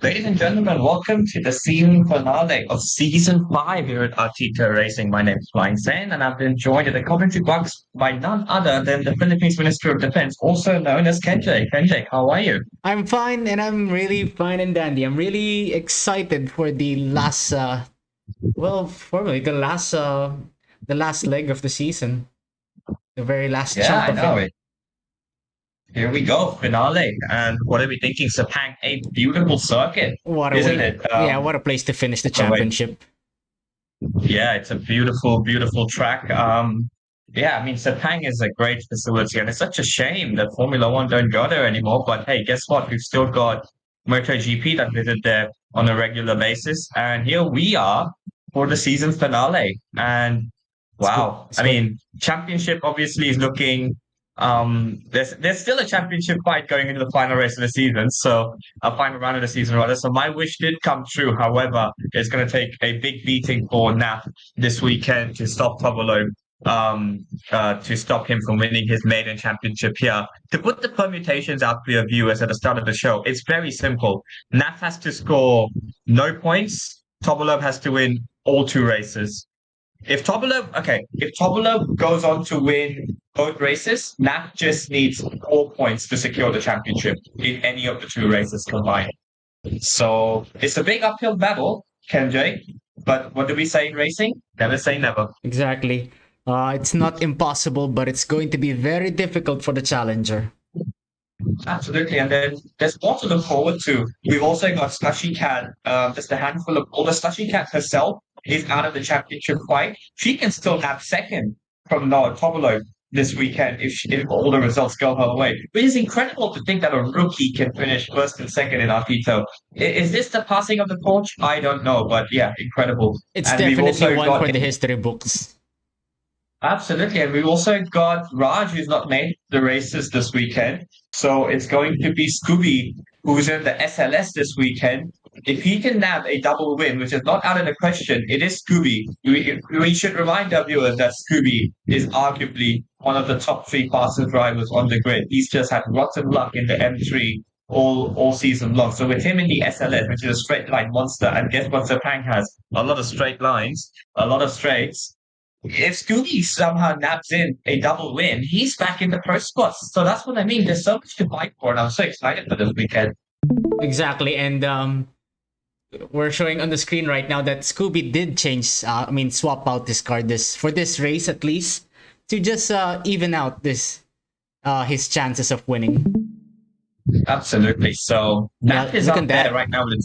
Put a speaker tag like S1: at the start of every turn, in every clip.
S1: Ladies and gentlemen, welcome to the season finale of season 5 here at Artito Racing. My name is Flying Sen, and I've been joined at the commentary box by none other than the Philippines Minister of Defense, also known as Kenjay. Kenjay, how are you?
S2: I'm fine, and I'm really fine and dandy. I'm really excited for the last, formally the last leg of the season, the very last
S1: Yeah,
S2: chunk
S1: I
S2: of
S1: know
S2: it.
S1: it. Here we go, finale. And what are we thinking? Sepang, a beautiful circuit,
S2: What a
S1: isn't
S2: way!
S1: it?
S2: Yeah, what a place to finish the
S1: By the way,
S2: championship.
S1: yeah, it's a beautiful, beautiful track. Yeah, I mean, Sepang is a great facility, and it's such a shame that Formula One don't go there anymore. But hey, guess what? We've still got MotoGP that visit there on a regular basis, and here we are for the season finale. And
S2: It's good.
S1: wow,
S2: It's
S1: I
S2: good.
S1: mean, championship obviously is looking. There's still a championship fight going into the final race of the season, so a final round of the season rather. So my wish did come true. However, it's going to take a big beating for NAF this weekend to stop Tobolo, to stop him from winning his maiden championship here. To put the permutations out for your viewers at the start of the show, it's very simple. NAF has to score no points. Tobolov has to win all two races. If Tobolov goes on to win both races, Nat just needs 4 points to secure the championship in any of the two races combined. So it's a big uphill battle, Kenjay. But what do we say in racing? Never say never.
S2: Exactly. It's not impossible, but it's going to be very difficult for the challenger.
S1: Absolutely. And then there's more to look forward to. We've also got Slushy Cat, just a handful of, although Slushy Cat herself is out of the championship fight, she can still have second from Noah Tobolo this weekend if all the results go her way. Which is incredible to think that a rookie can finish first and second in Artito. Is this the passing of the torch? I don't know, but yeah, incredible.
S2: It's
S1: And we've
S2: definitely
S1: also
S2: one
S1: got
S2: for the history books.
S1: Absolutely. And we've also got Raj, who's not made the races this weekend. So it's going to be Scooby, who's in the SLS this weekend. If he can nab a double win, which is not out of the question, it is Scooby. We should remind our viewers that Scooby is arguably one of the top three fastest drivers on the grid. He's just had rotten luck in the M3 all season long. So with him in the SLS, which is a straight line monster, and guess what Sepang has? A lot of straight lines, a lot of straights. If Scooby somehow naps in a double win, he's back in the first spots. So that's what I mean. There's so much to fight for, and I'm so excited for this weekend.
S2: Exactly, and we're showing on the screen right now that Scooby did change. Swap out this card this for this race at least to just even out this his chances of winning.
S1: Absolutely. So
S2: Yeah,
S1: Nap is
S2: look
S1: up
S2: at
S1: there
S2: that.
S1: right now with a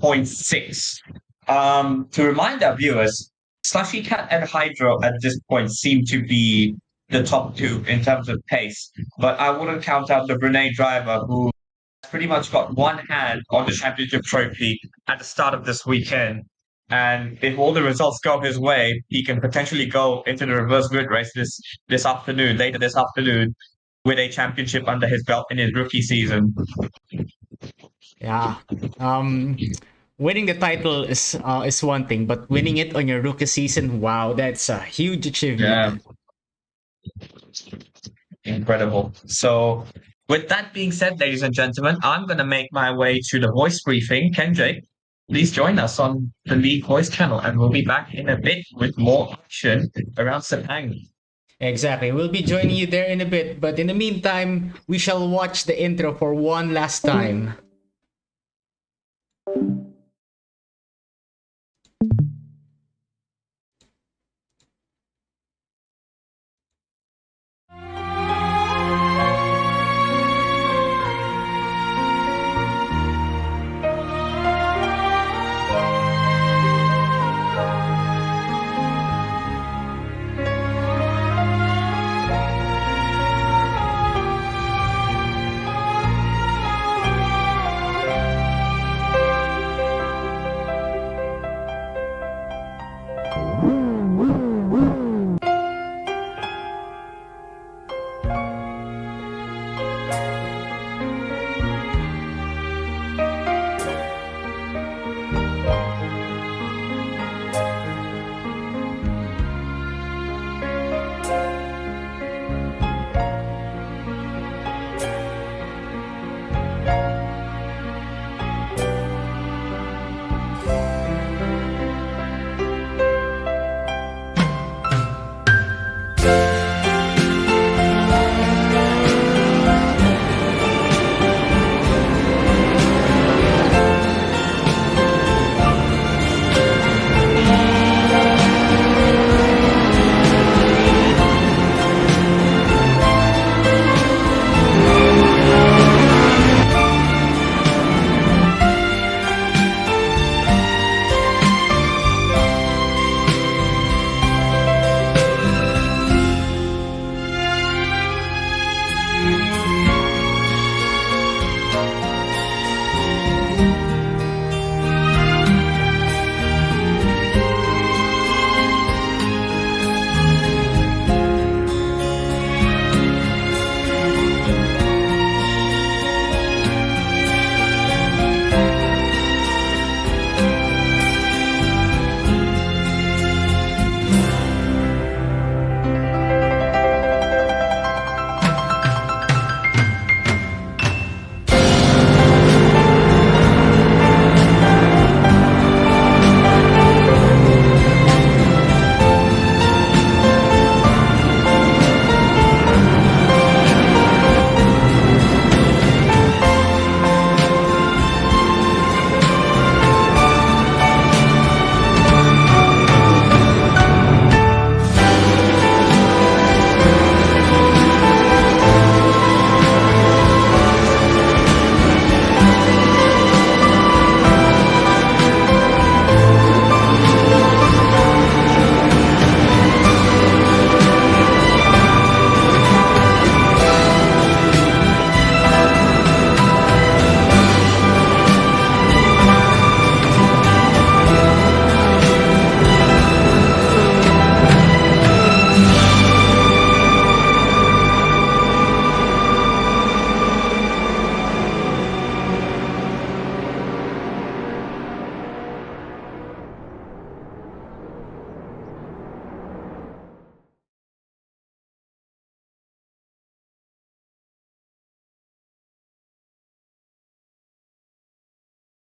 S1: 203.6. To remind our viewers, Slushy Cat and Hydro at this point seem to be the top two in terms of pace. But I wouldn't count out the Brunei driver who has pretty much got one hand on the championship trophy at the start of this weekend. And if all the results go his way, he can potentially go into the reverse grid race this afternoon, later this afternoon, with a championship under his belt in his rookie season.
S2: Yeah. Um, Winning the title is one thing, but winning it on your rookie season, wow, that's a huge
S1: Yeah,
S2: achievement.
S1: incredible. So, with that being said, ladies and gentlemen, I'm going to make my way to the voice briefing. Kenjay, please join us on the League Voice channel, and we'll be back in a bit with more action around Sepang.
S2: Exactly. We'll be joining you there in a bit, but in the meantime, we shall watch the intro for one last time.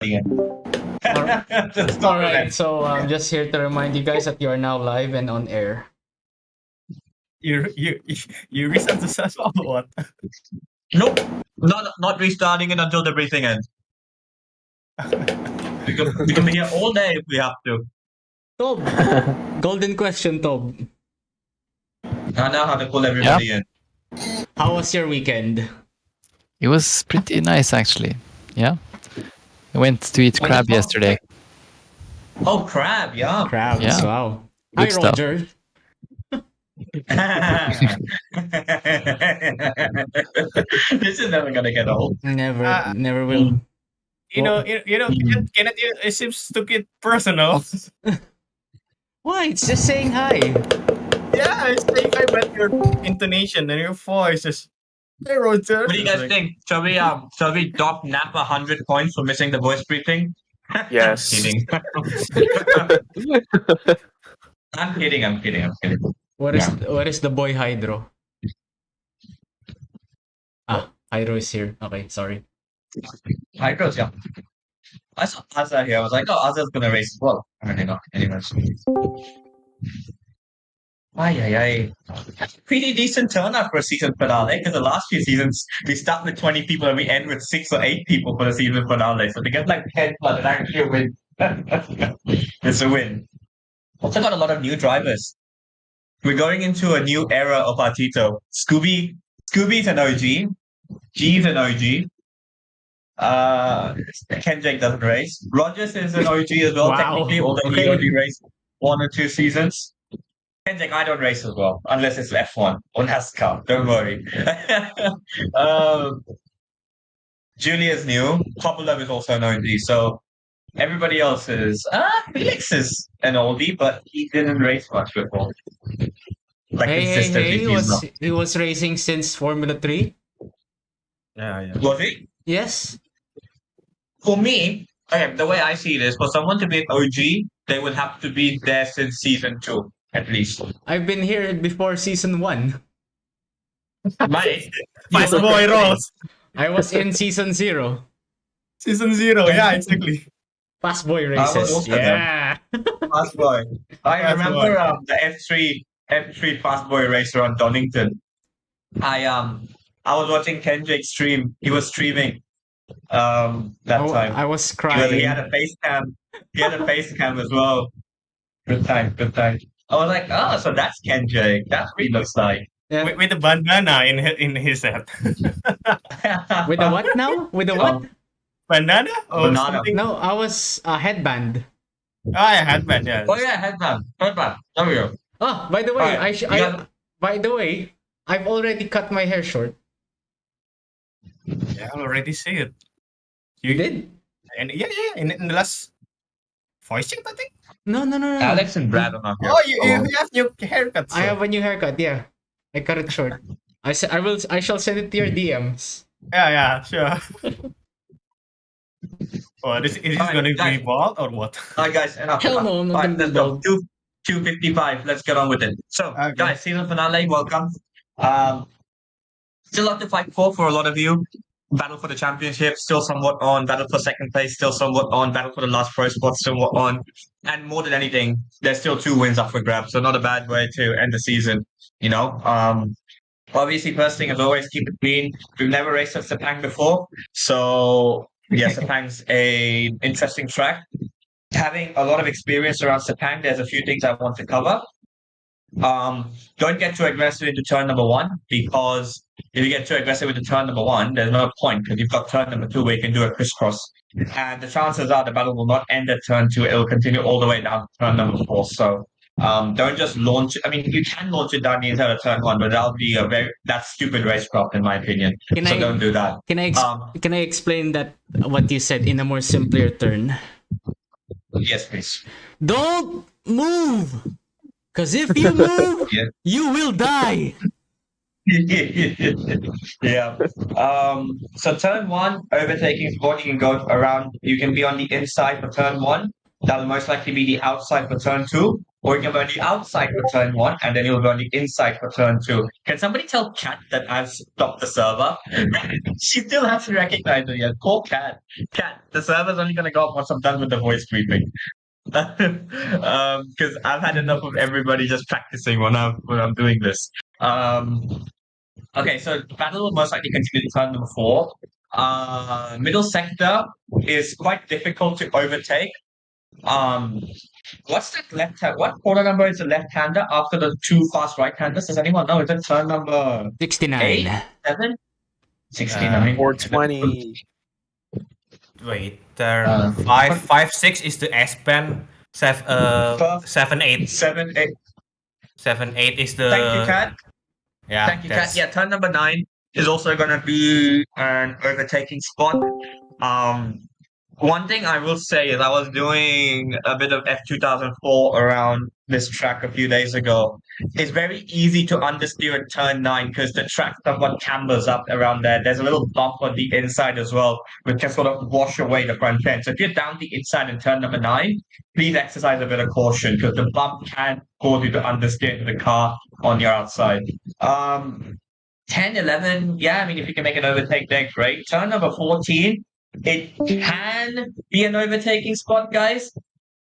S1: Just
S2: All
S1: stop it
S2: right,
S1: then.
S2: so I'm just here to remind you guys that you are now live and on air.
S3: You restart the server or what?
S1: Nope. Not restarting it until the briefing ends. We can be here all day if we have to.
S2: Tob, golden question, Tob.
S1: I know how to pull everybody in.
S2: How was your weekend?
S4: It was pretty nice, actually. Yeah. I went to eat crab yesterday.
S1: Oh, crab, yeah.
S2: Crabs,
S4: Yeah.
S2: wow.
S4: Good
S2: Hi,
S4: stuff.
S2: Roger.
S1: This is never gonna get old.
S2: Never will.
S3: Kenneth, it seems to get personal.
S2: Why? It's just saying hi.
S3: Yeah, it's like I bet your intonation and your voice is. Hey, Roger.
S1: What do you guys think? Shall we dock Nap 100 points for missing the voice briefing?
S5: Yes.
S1: Kidding. I'm kidding.
S2: What is the boy Hydro? Hydro is here. Okay, sorry.
S1: Hydros, yeah. I saw Asa here. I was like, oh, Asa's gonna race as well. Apparently not. Anyways. Ay. Pretty decent turnout for a season finale, because the last few seasons we start with 20 people and we end with 6 or 8 people for the season finale. So to get like 10 plus is actually a win. It's a win. Also got a lot of new drivers. We're going into a new era of Artito. Scooby's an OG. G's an OG. Kendrick doesn't race. Rogers is an OG as well,
S2: Wow.
S1: technically, although he
S2: Okay.
S1: only raced 1 or 2 seasons. Kendrick, I don't race as well, unless it's F1 or NASCAR. Don't worry. Julia's new. Popolov is also an OG. So everybody else is. Felix is an oldie, but he didn't race much before. Like consistently.
S2: He was racing since Formula 3.
S3: Yeah.
S1: Was he?
S2: Yes.
S1: For me, okay, the way I see it is, for someone to be an OG, they would have to be there since season 2, at least.
S2: I've been here before season 1.
S1: Mate,
S3: Fast boy Rose.
S2: I was in season 0.
S3: Season 0, yeah, exactly.
S2: Fast boy
S1: I was
S2: races.
S1: also there.
S2: Yeah.
S1: Fast boy. I
S3: Fast
S1: remember
S3: boy.
S1: the F3 fast boy racer on Donington. I was watching Kendrick stream. He was streaming that time.
S2: I was
S1: He
S2: crying.
S1: had a face cam. He had a face cam as well. Good time. I was like, oh, so that's Kendrick. That's what he looks like.
S2: Yeah.
S3: With a bandana in his head.
S2: With the what now? With the what?
S3: Bandana or
S1: Banana.
S3: something?
S2: No, I was a headband.
S3: Yeah, headband. Yeah.
S1: Oh yeah, headband. There we go.
S2: Oh, by the way,
S1: Alright,
S2: by the way, I've already cut my hair short.
S3: Yeah, I already see it.
S2: You did?
S3: And yeah. In the last voice check, I think.
S2: No.
S1: Alex and Brad are not here.
S3: Oh, you have new haircut.
S2: I have a new haircut. Yeah, I cut it short. I shall send it to your DMs.
S3: Yeah, sure. Oh, is this
S1: Alright,
S3: going to
S1: guys.
S3: be bald or what?
S1: Alright, guys, enough.
S2: Hell no, I'm not
S1: Alright,
S2: gonna
S1: let's
S2: be
S1: go.
S2: bald.
S1: 255. Let's get on with it. So,
S3: Okay.
S1: guys, season finale. Welcome. Still lot to fight for a lot of you. Battle for the championship, still somewhat on. Battle for second place, still somewhat on. Battle for the last pro spot, somewhat on. And more than anything, there's still 2 wins up for grabs. So not a bad way to end the season. You know. Obviously, first thing as always, keep it clean. We've never raced at Sepang before, so yeah, Sepang's a interesting track. Having a lot of experience around Sepang, there's a few things I want to cover. Don't get too aggressive into turn number 1, because if you get too aggressive into turn number 1, there's no point, because you've got turn number 2 where you can do a crisscross. And the chances are the battle will not end at turn 2, it will continue all the way down to turn number 4. So don't just launch. I mean, you can launch it down the entire turn 1, but that'll be that's stupid racecraft in my opinion. Don't do that.
S2: Can I explain that what you said in a more simpler turn?
S1: Yes, please.
S2: Don't move, because if you move,
S1: Yeah.
S2: you will die.
S1: Yeah. So turn 1, overtaking sport, you can go around. You can be on the inside for turn 1. That'll most likely be the outside for turn 2. or you can be on the outside for turn 1, and then you'll be on the inside for turn 2. Can somebody tell Kat that I've stopped the server? She still hasn't recognized it yet. Poor Kat. Kat, the server's only going to go up once I'm done with the voice briefing. Because I've had enough of everybody just practicing when I'm doing this. Okay, so battle will most likely continue to turn number 4. Middle sector is quite difficult to overtake. What's that left hand? What corner number is the left-hander after the 2 fast right-handers? Does anyone know? Is it turn number
S2: 69.
S1: 8, 7, 69?
S5: 420.
S3: Wait, turn 5, 6 is the S pen. 7, 8.
S1: 7, 8.
S3: 7, 8 is the.
S1: Thank you, Kat.
S3: Yeah,
S1: Thank you, Kat. Yeah, turn number 9 is also going to be an overtaking spot. One thing I will say is I was doing a bit of F2004 around this track a few days ago. It's very easy to understeer at turn 9 because the track somewhat cambers up around there. There's a little bump on the inside as well, which can sort of wash away the front end. So if you're down the inside in turn number 9, please exercise a bit of caution because the bump can cause you to understeer into the car on your outside. 10, 11, yeah, I mean, if you can make an overtake there, great. Turn number 14, it can be an overtaking spot, guys,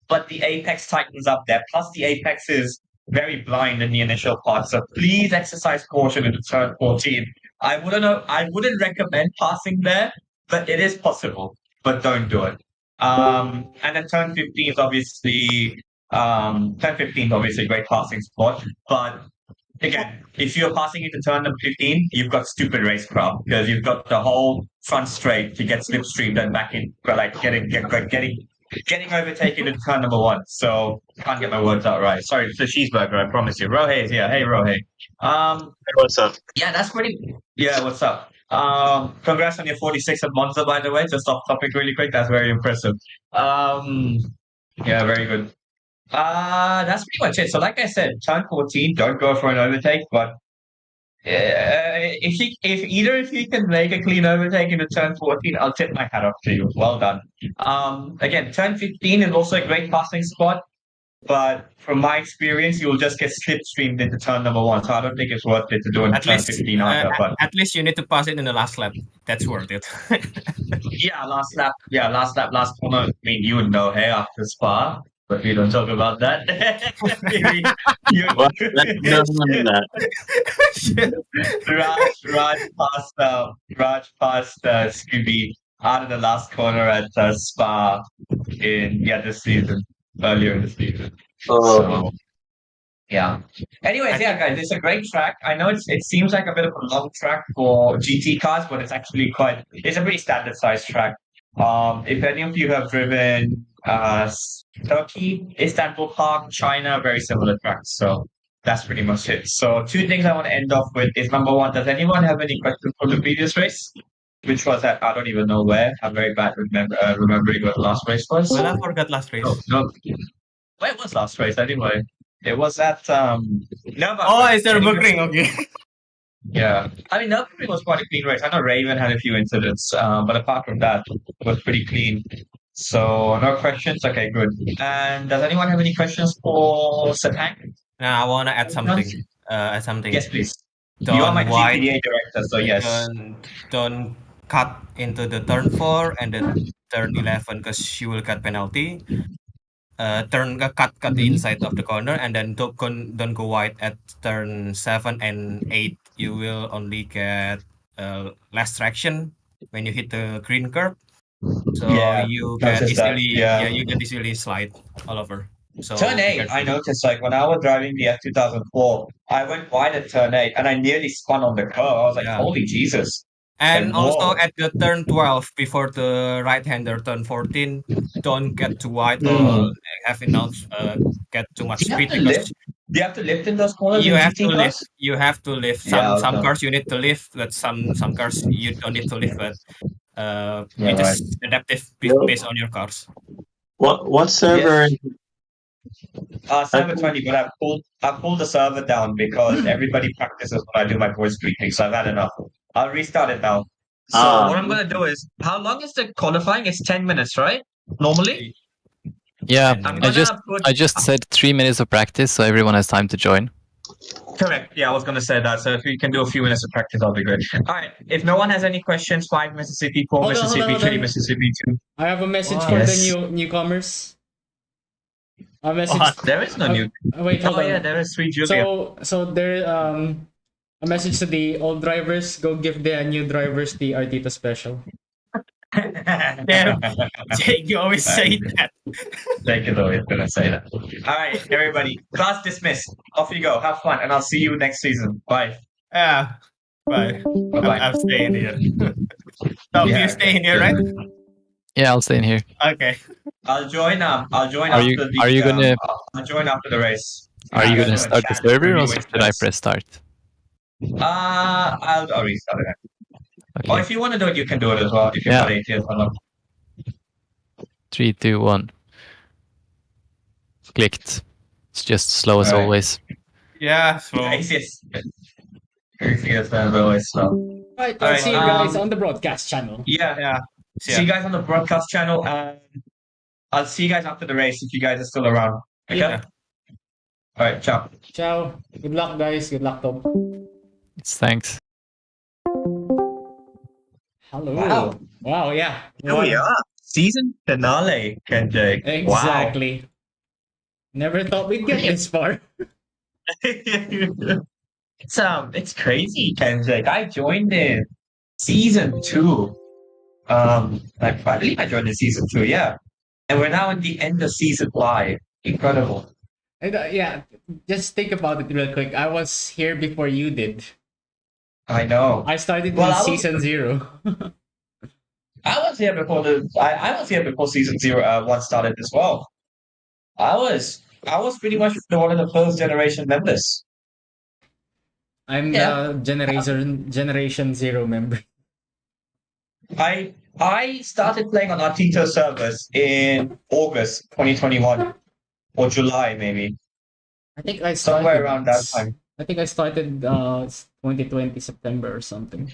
S1: but the apex tightens up there. Plus, the apex is very blind in the initial part, so please exercise caution into turn 14. I wouldn't recommend passing there, but it is possible. But don't do it. And then turn 15 is obviously a great passing spot, but again, if you're passing into turn number 15, you've got stupid racecraft because you've got the whole front straight to get slipstreamed and back in, but like getting overtaken in turn number 1. So can't get my words out right. Sorry, it's a cheeseburger. I promise you. Rohei is here. Hey, Rohei.
S6: Hey, what's up?
S1: Yeah, that's pretty. Yeah, what's up? Congrats on your 46 at Monza, by the way. Just off topic, really quick. That's very impressive. Yeah, very good. That's pretty much it. So, like I said, turn 14, don't go for an overtake. But if either of you can make a clean overtake into turn 14, I'll tip my hat off to you. Well done. Again, turn 15 is also a great passing spot, but from my experience, you will just get slipstreamed into turn number 1. So I don't think it's worth it to do in turn 15 either. But
S3: at least you need to pass it in the last lap. That's worth it.
S1: yeah, last lap. Yeah, last corner. I mean, you would know, hey, after Spa. But we don't talk about that.
S6: What? No, that.
S1: Raj passed Scooby out of the last corner at Spa this season, earlier in the season. So, yeah. Anyways, yeah, guys, it's a great track. I know it seems like a bit of a long track for GT cars, but it's actually it's a pretty standard sized track. If any of you have driven Turkey, Istanbul Park, China, very similar tracks. So that's pretty much it. So 2 things I want to end off with is number 1, does anyone have any questions from the previous race? Which was at, I don't even know where. I'm very bad remembering what the last race was.
S3: Well, I forgot last race.
S1: No. Where was last race anyway? It was at
S3: it's the Nürburgring, okay.
S1: Yeah, I mean, Nürburgring was quite a clean race. I know Raven had a few incidents, but apart from that, it was pretty clean. So, no questions? Okay, good. And does anyone have any questions for Sepang?
S3: Now, I want to add something.
S1: Yes, please.
S3: You
S1: are my GPDA director, so yes.
S3: Don't cut into the turn 4 and then turn 11 because you will get penalty. Cut the inside of the corner and then don't go wide at turn 7 and 8. You will only get less traction when you hit the green curb. So you get easily slide all over. So
S1: turn 8, I noticed like when I was driving the F2004, I went wide at turn 8 and I nearly spun on the curb. I was like, holy Jesus.
S3: And also at the turn 12 before the right-hander turn 14, don't get too wide or have enough get too much speed because
S1: do you have to lift in those corners?
S3: You have to lift. Some cars you need to lift, but some cars you don't need to lift. But it is adaptive based on your cars.
S6: What server?
S1: Server 20, but I pulled the server down because everybody practices when I do my voice tweaking, so I've had enough. I'll restart it now. So what I'm gonna do is, how long is the qualifying? It's 10 minutes, right? Normally?
S4: Yeah,
S1: I'm
S4: I
S1: gonna put
S4: just said 3 minutes of practice, so everyone has time to join.
S1: correct. Yeah, I was gonna say that. So if we can do a few minutes of practice, that'll be great. All right. If no one has any questions, 5 Mississippi, 4
S2: Hold on, hold on,
S1: Mississippi,
S2: hold
S1: 3
S2: on.
S1: Mississippi, 2.
S2: I have a message
S3: Wow.
S2: for the
S1: Yes.
S2: newcomers. A message.
S3: What?
S1: There is no new.
S2: Wait, hold
S1: Oh
S2: on.
S1: yeah, there is Sweet Julia.
S2: So there a message to the old drivers. Go give the new drivers the Artito special.
S3: Damn. Jake, you always say that.
S1: Thank you, though. It's gonna say that. All right, everybody. Class dismissed. Off you go. Have fun, and I'll see you next season. Bye.
S3: Yeah. Bye.
S1: Bye.
S3: I'm staying here. Tom,
S1: Yeah,
S3: you staying here, right?
S4: Yeah, I'll stay in here.
S3: Okay.
S1: I'll join. I'll join
S4: Are
S1: after
S4: you-
S1: the.
S4: are you gonna-
S1: I'll join after the race.
S4: Are you
S1: Yeah,
S4: gonna
S1: I'll
S4: start the
S1: chat,
S4: server or
S1: review
S4: should I
S1: it.
S4: press start?
S1: I'll restart it. Or
S4: Okay.
S1: if you want to do it, you can do it as well. If you've
S4: Yeah.
S1: got ATS or not.
S4: 3, 2, 1. Clicked. It's just slow as
S1: Alright.
S4: always.
S3: Yeah, so
S1: ACS. ACS and always slow.
S2: Right, I'll
S1: Alright,
S2: see you guys
S1: um,
S2: on the broadcast channel.
S1: Yeah.
S3: yeah.
S1: See you guys on the broadcast channel, and I'll see you guys after the race if you guys are still around. Okay.
S2: Yeah.
S1: All right. Ciao.
S2: Ciao. Good luck, guys. Good luck, Tom.
S4: Thanks.
S2: Hello.
S1: Wow.
S2: Wow, yeah.
S1: Here we are. Season finale, Kenji.
S2: Exactly. Never thought we'd get this far.
S1: Wow. It's crazy, Kenji. I joined in season 2. I believe I joined in season 2. Yeah, and we're now at the end of season 5. Incredible.
S2: And, yeah, just think about it real quick. I was here before you did.
S1: I know.
S2: I started
S1: Well,
S2: in
S1: I was-
S2: season 0.
S1: I was here before I was here before season 1 started as well. I was pretty much one of the first generation members.
S2: I'm
S1: Yeah.
S2: the generation 0 member.
S1: I started playing on Artito servers in August 2021 or July maybe,
S2: I think I started
S1: somewhere around that time.
S2: I think I started 2020 September or something.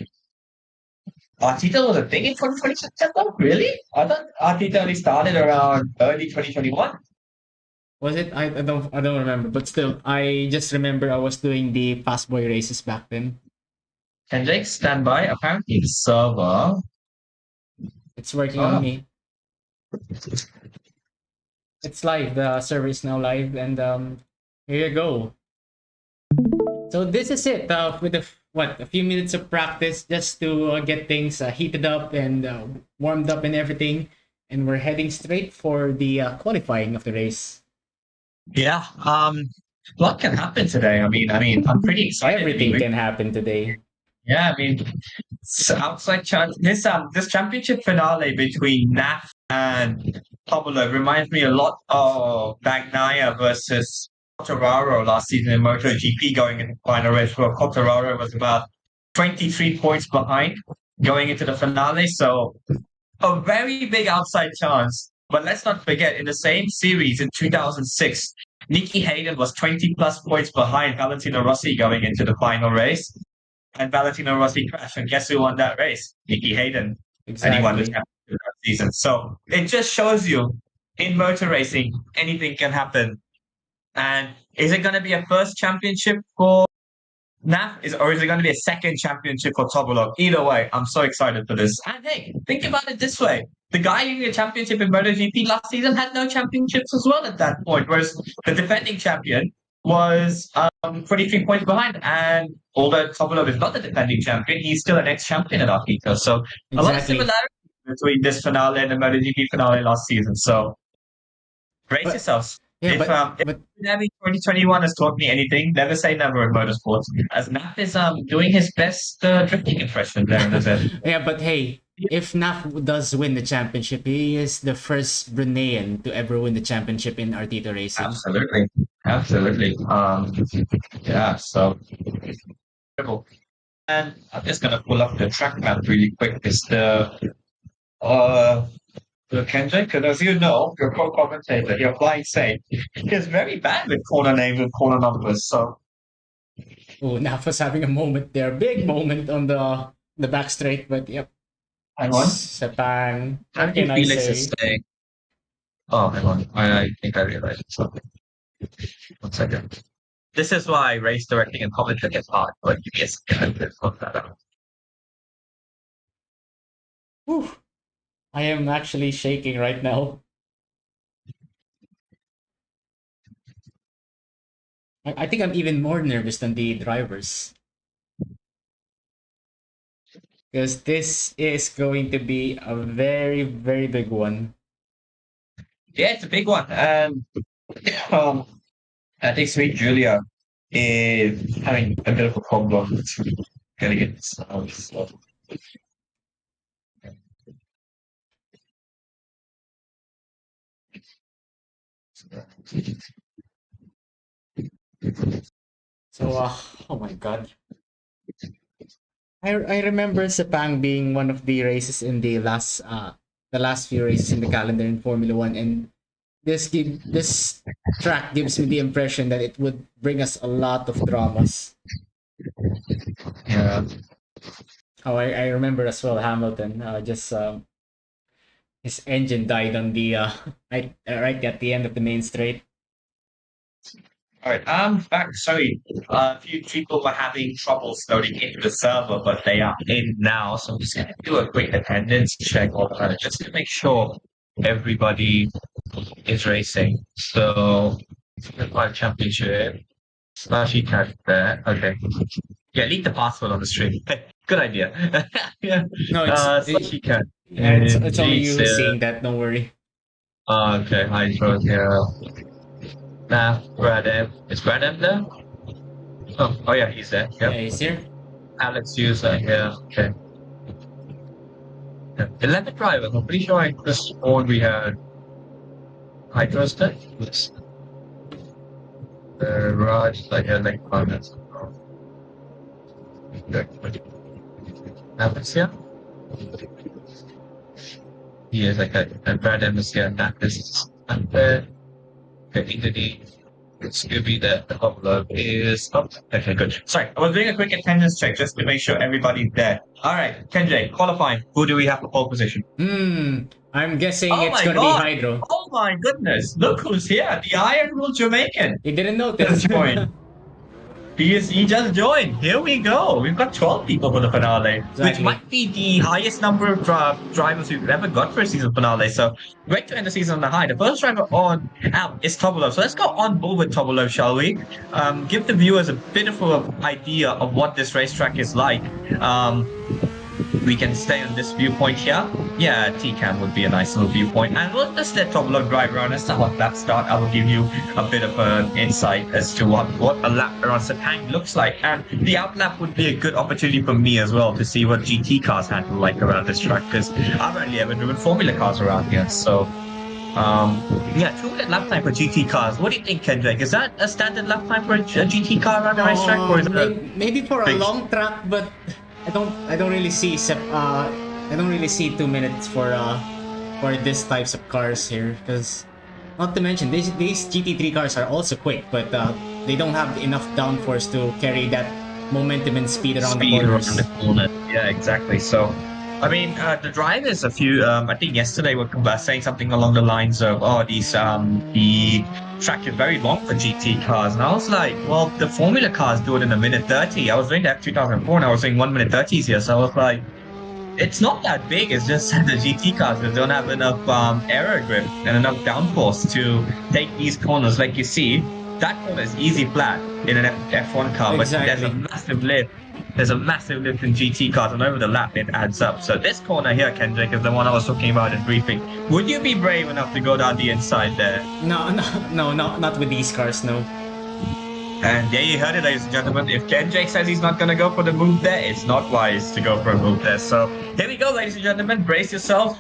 S1: Artito was a thing in 2020 September? Really? I thought Artito only started around early 2021.
S2: Was it? I don't remember, but still, I just remember I was doing the fast boy races back then.
S1: And Jake, stand by. Apparently the server.
S2: It's working
S1: Oh.
S2: on me. It's live. The server is now live, and here you go. So this is it. With a few minutes of practice just to get things heated up and warmed up and everything, and we're heading straight for the qualifying of the race.
S1: Yeah. What can happen today? I mean, I'm pretty excited.
S2: Everything can happen today.
S1: Yeah, I mean, it's outside chance. This championship finale between NAF and Pablo reminds me a lot of Bagnaia versus Quartararo last season in MotoGP going into the final race, where Quartararo was about 23 points behind going into the finale. So a very big outside chance. But let's not forget, in the same series in 2006, Nicky Hayden was 20 plus points behind Valentino Rossi going into the final race. And Valentino Rossi crashed. And guess who won that race? Nicky Hayden. And he won the
S2: Exactly.
S1: championship that season. So it just shows you in motor racing, anything can happen. And is it going to be a first championship for NAF, or is it going to be a second championship for Tobulov? Either way, I'm so excited for this. And hey, think about it this way. The guy winning the championship in MotoGP last season had no championships as well at that point, whereas the defending champion was 23 points behind. And although Tobulov is not the defending champion, he's still an ex-champion at Artito. So a lot of
S2: Exactly.
S1: similarities between this finale and the MotoGP finale last season. So brace
S2: But-
S1: yourselves.
S2: Yeah,
S1: If
S2: but
S1: Navi 2021 has taught me anything, never say never in motorsports. As Naf is doing his best drifting impression there in the zen.
S2: yeah, but hey, if Naf does win the championship, he is the first Bruneian to ever win the championship in Artito racing.
S1: Absolutely. Yeah, so incredible. And I'm just gonna pull up the track map really quick. It's the Kenji, because as you know, your co-commentator, you're flying safe. He's very bad with corner names and corner numbers, so
S2: Oh, Naf was having a moment there, big moment on the back straight, but yep.
S1: hang on.
S2: Sepang. What can I
S1: Felix
S2: say?
S1: is staying. Oh, hang on. I think I realized something. 1 second. This is why race directing and commentary gets hard. But give me a second. Let's sort that out.
S2: Whew. I am actually shaking right now. I think I'm even more nervous than the drivers. Because this is going to be a very, very big one.
S1: Yeah, it's a big one. Um, I think Sweet Julia is having a bit of a problem with getting it. So.
S2: So, oh my god. I remember Sepang being one of the races in the last few races in the calendar in Formula One, and this track gives me the impression that it would bring us a lot of dramas.
S1: Yeah.
S2: Oh, I remember as well Hamilton just his engine died on the right at the end of the main straight.
S1: All right. Back. Sorry. A few people were having trouble loading into the server, but they are in now. So I'm just gonna do a quick attendance check on that, just to make sure everybody is racing. So, Five Championship. Slashy cat there. Okay. Yeah, leave the password on the stream. Good idea. Yeah.
S2: No,
S1: Slashy cat.
S2: it's only you who's
S1: Jason.
S2: seeing that. Don't worry.
S1: Okay. Hydro here. Nah, Brad M. Is Brad M there? Oh yeah, he's there.
S2: Yeah,
S1: Yep.
S2: he's here.
S1: Alex User, yeah, okay. Yeah. 11 drivers. I'm pretty sure I just sworn we had Hydros there. Yes. Raj, I had like comments. Alex here? He is like and Brad M is here. That is up there. Okay, Entity. Scooby the upload is up. Okay, good. Sorry, I was doing a quick attendance check just to make sure everybody's there. All right, Kenjay, qualifying. Who do we have for pole position?
S2: I'm guessing
S1: Oh
S2: it's
S1: my
S2: gonna
S1: God.
S2: be Hydro.
S1: Oh my goodness! Look who's here. The Iron Will Jamaican.
S2: You didn't notice.
S1: Just joined. He just joined. Here we go. We've got 12 people for the finale, which
S2: Exactly.
S1: might be the highest number of drivers we've ever got for a season finale. So great to end the season on the high. The first driver on out is Tobolov. So let's go on board with Tobolov, shall we? Give the viewers a bit of an idea of what this racetrack is like. We can stay on this viewpoint here. Yeah, T-Cam would be a nice little viewpoint. And we'll just let Tobolov drive around and start that start. I will give you a bit of an insight as to what a lap around Sepang looks like. And the outlap would be a good opportunity for me as well to see what GT cars handle like around this track, because I've only ever driven Formula cars around here. So, yeah, 2-minute lap time for GT cars. What do you think, Kendrick? Is that a standard lap time for a GT car around the racetrack? Or is it
S2: maybe for a long track, but I don't really see 2 minutes for these types of cars here, because not to mention these GT3 cars are also quick, but they don't have enough downforce to carry that momentum and speed around the corners.
S1: Yeah, exactly. So, I mean, the drivers, a few, I think yesterday were saying something along the lines of, the track is very long for GT cars. And I was like, well, the Formula cars do it in 1:30. I was doing that 2004 and I was doing 1:30s here. So I was like, it's not that big. It's just the GT cars that don't have enough aero grip and enough downforce to take these corners. Like you see, that corner is easy flat in an F1 car, but there's a massive lift. There's a massive lift in GT cars, and over the lap it adds up. So this corner here, Kendrick, is the one I was talking about in briefing. Would you be brave enough to go down the inside there?
S2: No, not with these cars, no.
S1: And there you heard it, ladies and gentlemen. If Kendrick says he's not going to go for the move there, it's not wise to go for a move there. So here we go, ladies and gentlemen. Brace yourself.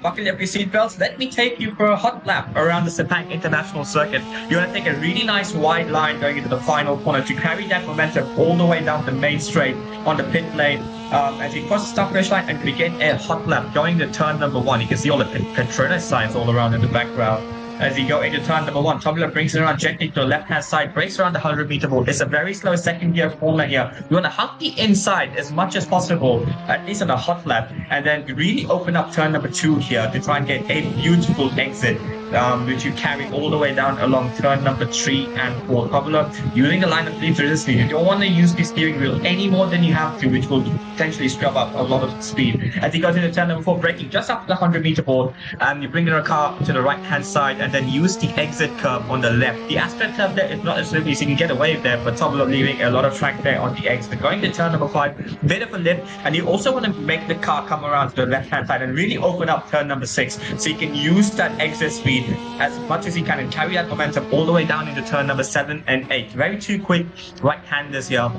S1: Buckle up your seatbelts. Let me take you for a hot lap around the Sepang International Circuit. You're going to take a really nice wide line going into the final corner to carry that momentum all the way down the main straight on the pit lane. As you cross the start finish line and begin a hot lap going to turn number 1. You can see all the Petronas signs all around in the background. As you go into turn number 1, Tobolov brings it around gently to the left-hand side, brakes around the 100-meter wall. It's a very slow second gear corner here. You want to hug the inside as much as possible, at least on a hot lap, and then really open up turn number 2 here to try and get a beautiful exit which you carry all the way down along turn number 3 and 4. Probably using the line of leads resistance, you don't want to use the steering wheel any more than you have to, which will potentially scrub up a lot of speed. As he goes into turn number 4, braking just after the 100-meter board, you bring the car to the right-hand side and then use the exit curve on the left. The aspect curve there is not as slippery, so you can get away with there, but Topolov leaving a lot of track there on the exit. Going to turn number 5, bit of a lift, and you also want to make the car come around to the left-hand side and really open up turn number 6, so you can use that exit speed as much as you can and carry that momentum all the way down into turn number 7 and 8. Very two quick right-handers here.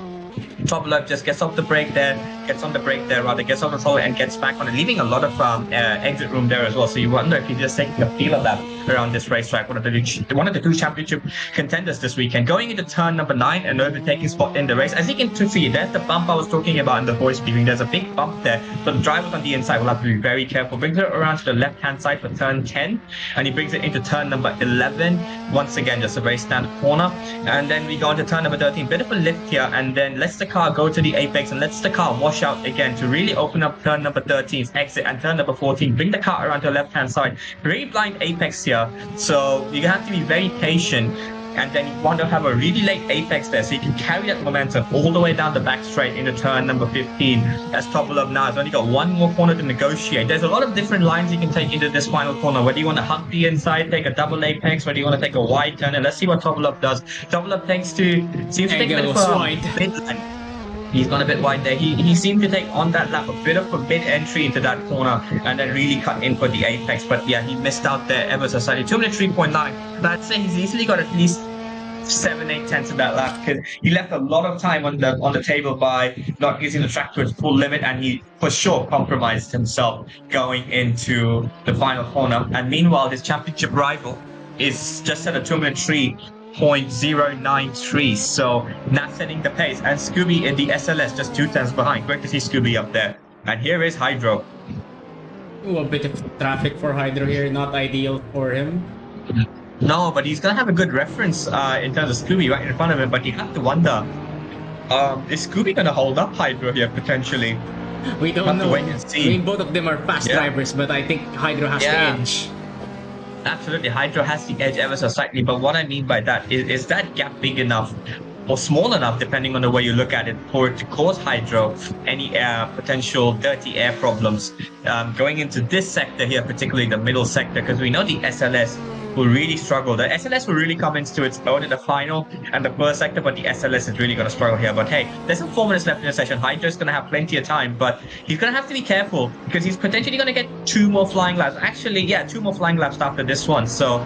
S1: Topolov just gets off the brake there, gets on the throttle and gets back on it, leaving a lot of exit room there as well. So you wonder if he's just taking a feel of that around this racetrack. One of the two championship contenders this weekend. Going into turn number 9, an overtaking spot in the race. As you can see, there's the bump I was talking about in the voice briefing. There's a big bump there, but the drivers on the inside will have to be very careful. Brings it around to the left-hand side for turn 10, and he brings it into turn number 11. Once again, just a very standard corner. And then we go into turn number 13. Bit of a lift here, and then lets the car go to the apex and lets the car wash out again to really open up turn number 13's exit and turn number 14. Bring the car around to the left-hand side. Very blind apex here, so you have to be very patient. And then you want to have a really late apex there, so you can carry that momentum all the way down the back straight into turn number 15. As Topolov now has only got one more corner to negotiate. There's a lot of different lines you can take into this final corner. Whether you want to hug the inside, take a double apex, whether you want to take a wide turn, and let's see what Topolov does. Topolov seems to take a bit of a mid-line. He's gone a bit wide there. He seemed to take on that lap a bit of a mid-entry into that corner and then really cut in for the apex. But yeah, he missed out there ever so slightly. 2 minutes 3.9. But I'd say he's easily got at least 7-8 tenths of that lap, because he left a lot of time on the table by not using the track to its full limit, and he for sure compromised himself going into the final corner. And meanwhile, his championship rival is just at a 2 minute 3.093, so not setting the pace. And Scooby in the SLS just 2 tenths behind. Great to see Scooby up there. And here is Hydro.
S2: Ooh, a bit of traffic for Hydro here, not ideal for him.
S1: No, but he's gonna have a good reference in terms of Scooby right in front of him. But you have to wonder, is Scooby gonna hold up Hydro here potentially?
S2: We don't know.
S1: Wait and see.
S2: I mean, both of them are fast drivers, but I think Hydro has the edge.
S1: Absolutely, Hydro has the edge ever so slightly, but what I mean by that is that gap big enough or small enough, depending on the way you look at it, for it to cause Hydro any potential dirty air problems going into this sector here, particularly the middle sector, because we know the SLS will really struggle. The SLS will really come into its own in the final and the first sector, but the SLS is really going to struggle here. But hey, there's some 4 minutes left in the session. Hydro's going to have plenty of time, but he's going to have to be careful because he's potentially going to get 2 more flying laps. Actually, yeah, 2 more flying laps after this one. So,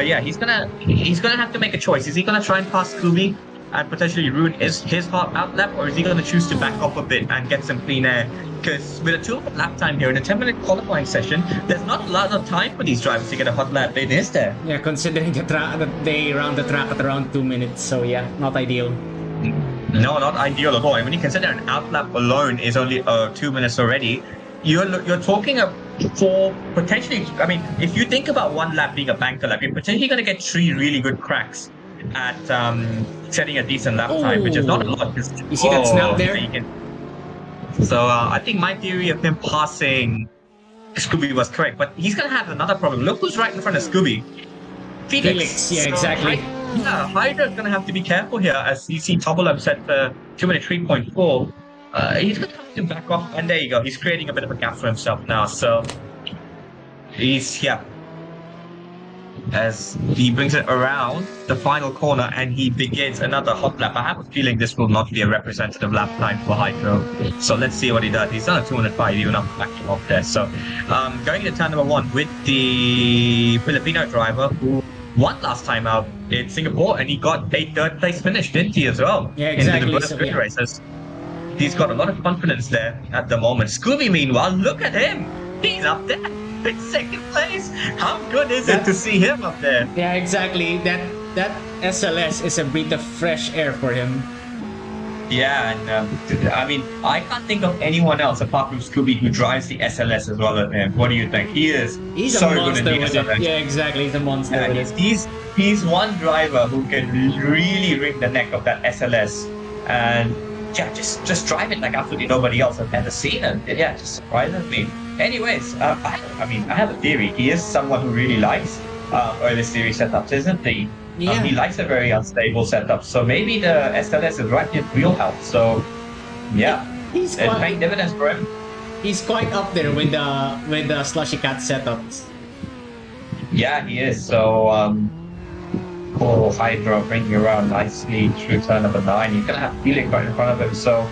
S1: he's gonna have to make a choice. Is he going to try and pass Scooby and potentially ruin his out lap, or is he going to choose to back off a bit and get some clean air? Because with a 2-minute lap time here in a 10-minute qualifying session, there's not a lot of time for these drivers to get a hot lap in, is there?
S2: Yeah, considering that they round the track at around 2 minutes, so yeah, not ideal.
S1: No, not ideal at all. And when you consider an out lap alone is only 2 minutes already, you're talking for potentially. I mean, if you think about one lap being a banker lap, you're potentially going to get 3 really good cracks at setting a decent lap time, which is not a lot.
S2: You see that snap there?
S1: So I think my theory of him passing Scooby was correct, but he's going to have another problem. Look who's right in front of Scooby. Felix.
S2: Yeah, exactly.
S1: Hydro's going to have to be careful here, as you see Topolov set for 2 minute 3.4. He's going to have to back off, and there you go. He's creating a bit of a gap for himself now, so he's here. As he brings it around the final corner and he begins another hot lap. I have a feeling this will not be a representative lap time for Hydro. So let's see what he does. He's done a 205 even after backing off there. So going into turn number 1 with the Filipino driver who won last time out in Singapore, and he got a 3rd place finish, didn't he, as well?
S2: Yeah, exactly.
S1: In the first races. He's got a lot of confidence there at the moment. Scooby, meanwhile, look at him. He's up there. In 2nd place. How good is it to see him up there?
S2: Yeah, exactly. That SLS is a breath of fresh air for him.
S1: Yeah, and I mean, I can't think of anyone else apart from Scooby who drives the SLS as well as him. What do you think? He's so
S2: a monster
S1: good at the
S2: with
S1: SLS.
S2: it. Yeah, exactly. He's a monster with it.
S1: He's one driver who can really wring the neck of that SLS and just drive it like absolutely nobody else has ever seen it. Yeah, just surprises me. Anyways, I mean, I have a theory. He is someone who really likes early series setups, isn't he?
S2: Yeah.
S1: He likes a very unstable setup. So maybe the SLS is right in wheelhouse. So yeah,
S2: He's
S1: it's paying
S2: quite,
S1: dividends for him.
S2: he's quite up there with the Slushy Cat setups.
S1: Yeah, he is. So cool Hydro bringing around nicely through turn number 9. He's gonna have Felix right in front of him. So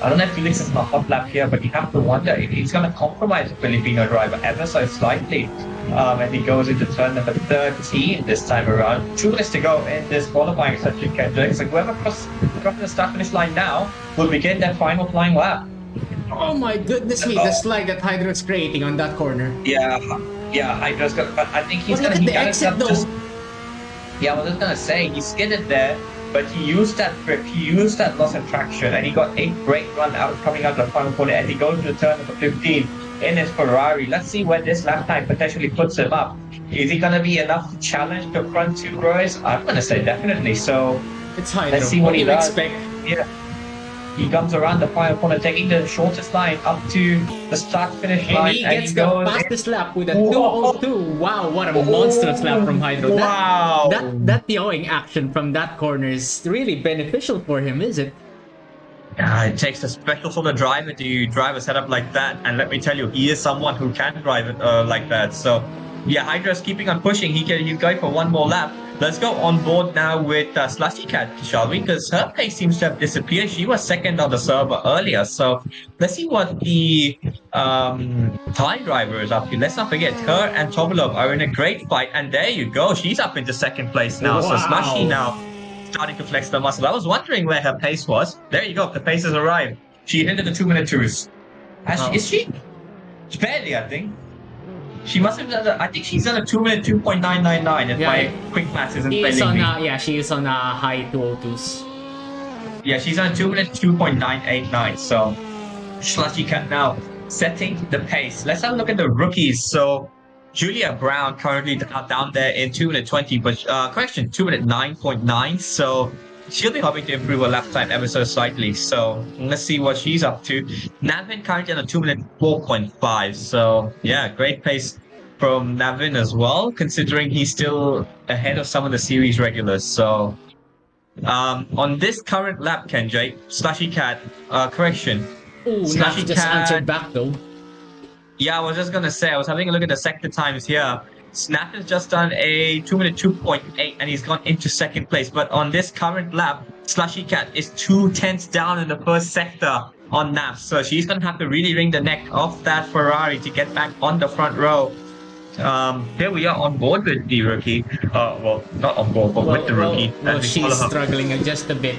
S1: I don't know if Felix is in a hot lap here, but you have to wonder if he's gonna compromise the Filipino driver ever so slightly. And he goes into turn number 13 this time around. 2 minutes to go in this qualifying session, Kendrick. So whoever crosses the start finish line now will begin their final flying lap.
S2: Oh my goodness me, the slide that Hydro's creating on that corner.
S1: Yeah, Hydra's got, but I think he's
S2: But look
S1: gonna
S2: at the exit though.
S1: Yeah, I was just gonna say he skidded there, but he used that grip, he used that loss of traction, and he got a great run out coming out of the final corner, and he goes to the turn number 15 in his Ferrari. Let's see where this lap time potentially puts him up. Is he gonna be enough to challenge the front two rows? I'm gonna say definitely. So
S2: It's Hydro.
S1: let's see what he
S2: do you
S1: does.
S2: expect?
S1: Yeah. He comes around the final corner, taking the shortest line up to the start-finish
S2: And
S1: line,
S2: he
S1: and
S2: gets
S1: he
S2: the
S1: goes.
S2: fastest lap with a
S1: Whoa.
S2: 2:02. Wow, what a monstrous lap from Hydro.
S1: Wow.
S2: That yawing action from that corner is really beneficial for him, is it?
S1: It takes a special sort of driver to drive a setup like that, and let me tell you, he is someone who can drive it like that. So, yeah, Hydra's keeping on pushing. He's going for one more lap. Let's go on board now with Slushy Cat, shall we? Because her pace seems to have disappeared. She was second on the server earlier. So let's see what the Thai driver is up to. Let's not forget, her and Tobolov are in a great fight. And there you go. She's up into second place now. So
S2: Wow.
S1: Slushy now starting to flex the muscle. I was wondering where her pace was. There you go. The pace has arrived. She hit the 2-minute twos. Is she? Barely, I think. She must have done. I think she's done a 2-minute 2.999. If my quick maths isn't
S2: She is
S1: failing
S2: on
S1: me.
S2: she is on a high 202s.
S1: Yeah, she's on 2-minute 2.989. So Slushy Cat now setting the pace. Let's have a look at the rookies. So Julia Brown currently down there in 2-minute 20, but correction, 2-minute 9.9. So she'll be hoping to improve her lap time ever so slightly. So let's see what she's up to. Navin currently on a 2-minute 4.5. So yeah, great pace from Navin as well, considering he's still ahead of some of the series regulars. So on this current lap, Kenjay, Slushy Cat, correction.
S2: Ooh,
S1: Slushy
S2: Naf just
S1: Cat.
S2: answered back though.
S1: Yeah, I was just gonna say, I was having a look at the sector times here. Snap has just done a 2-minute 2.8 and he's gone into second place. But on this current lap, Slushy Cat is 2/10 down in the first sector on NAF. So she's gonna have to really wring the neck off that Ferrari to get back on the front row. Here we are on board with the rookie. Well, not on board, but with the rookie.
S2: Well,
S1: As we follow
S2: she's
S1: her.
S2: struggling just a bit.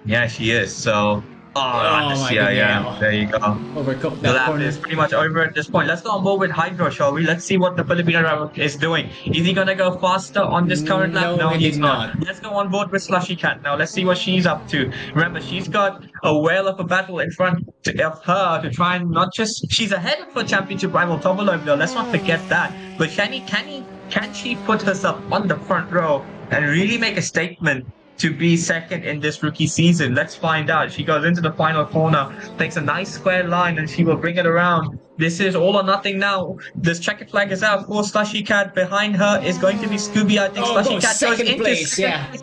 S1: Yeah, she is. So,
S2: my
S1: yeah,
S2: goodness.
S1: there you go.
S2: Overcooked
S1: The
S2: that
S1: lap
S2: corner.
S1: is pretty much over at this point. Let's go on board with Hydro, shall we? Let's see what the Filipino driver is doing. Is he gonna go faster on this current lap?
S2: No, he
S1: he's
S2: did
S1: not.
S2: not.
S1: Let's go on board with Slushy Cat now. Let's see what she's up to. Remember, she's got a whale of a battle in front of her to try and not just. She's ahead of her championship rival Tobolov, though. Let's not forget that. But can she put herself on the front row and really make a statement to be second in this rookie season? Let's find out. She goes into the final corner, takes a nice square line, and she will bring it around. This is all or nothing now. This checkered flag is out for Slushy Cat. Behind her is going to be Scooby. I think Slushy Cat goes
S2: second
S1: into
S2: place,
S1: second
S2: yeah.
S1: place.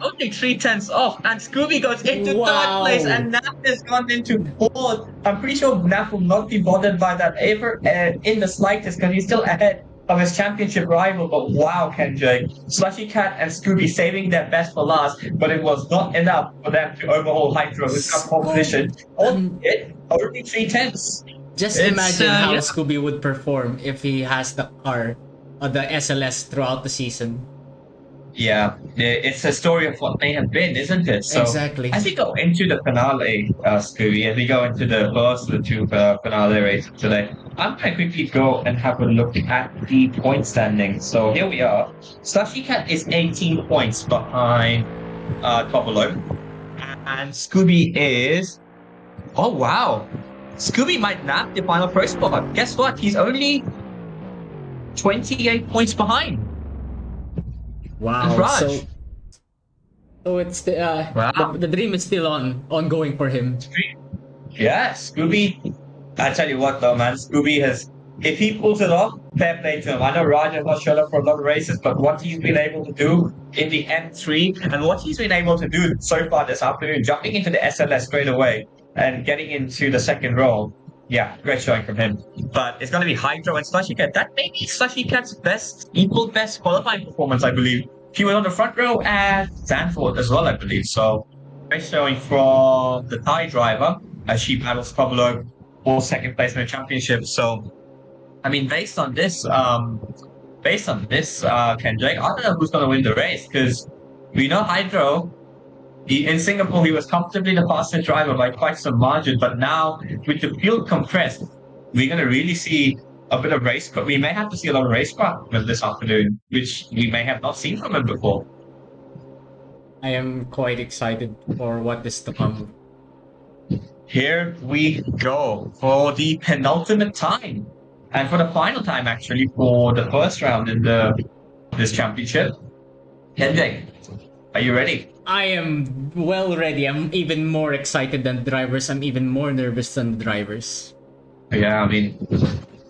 S1: Only 3/10 off, and Scooby goes into
S2: Wow.
S1: third place, and Naf has gone into fourth. I'm pretty sure Naf will not be bothered by that ever in the slightest, because he's still ahead of his championship rival. But wow, Kenjay, Slushy Cat and Scooby saving their best for last, but it was not enough for them to overhaul Hydro, who's got pole position. Only 3/10.
S2: Just
S1: It's,
S2: imagine how
S1: yeah.
S2: Scooby would perform if he has the car or the SLS throughout the season.
S1: Yeah, it's a story of what may have been, isn't it? So
S2: Exactly.
S1: as we go into the finale, Scooby, as we go into the first of the two finale races today, I'm going to quickly go and have a look at the point standing. So here we are. Slushy Cat is 18 points behind Tobolov. And Scooby is... Oh, wow. Scooby might nab the final pro spot. Guess what? He's only 28 points behind.
S2: Wow.
S1: Raj.
S2: So it's
S1: Wow.
S2: the dream is still ongoing for him.
S1: Yeah, Scooby I tell you what, though, man, Scooby has. If he pulls it off, fair play to him. I know Raj has not shown up for a lot of races, but what he's been able to do in the M3 and what he's been able to do so far this afternoon, jumping into the SLS straight away and getting into the second row, yeah, great showing from him. But it's going to be Hydro and Slushy Cat. That may be Slushy Cat's equal best qualifying performance, I believe. He was on the front row at Sanford as well, I believe. So, great showing from the Thai driver as she battles Pablo for second place in the championship. So, I mean, based on this, Kendrick, I don't know who's going to win the race because we know Hydro. In Singapore, he was comfortably the fastest driver by quite some margin. But now, with the field compressed, we're going to really see a bit of race. But we may have to see a lot of racecraft this afternoon, which we may have not seen from him before.
S2: I am quite excited for what is to come.
S1: Here we go for the penultimate time. And for the final time, actually, for the first round in this championship. Hendrik, are you ready?
S2: I am well ready. I'm even more excited than the drivers. I'm even more nervous than the drivers.
S1: Yeah, I mean,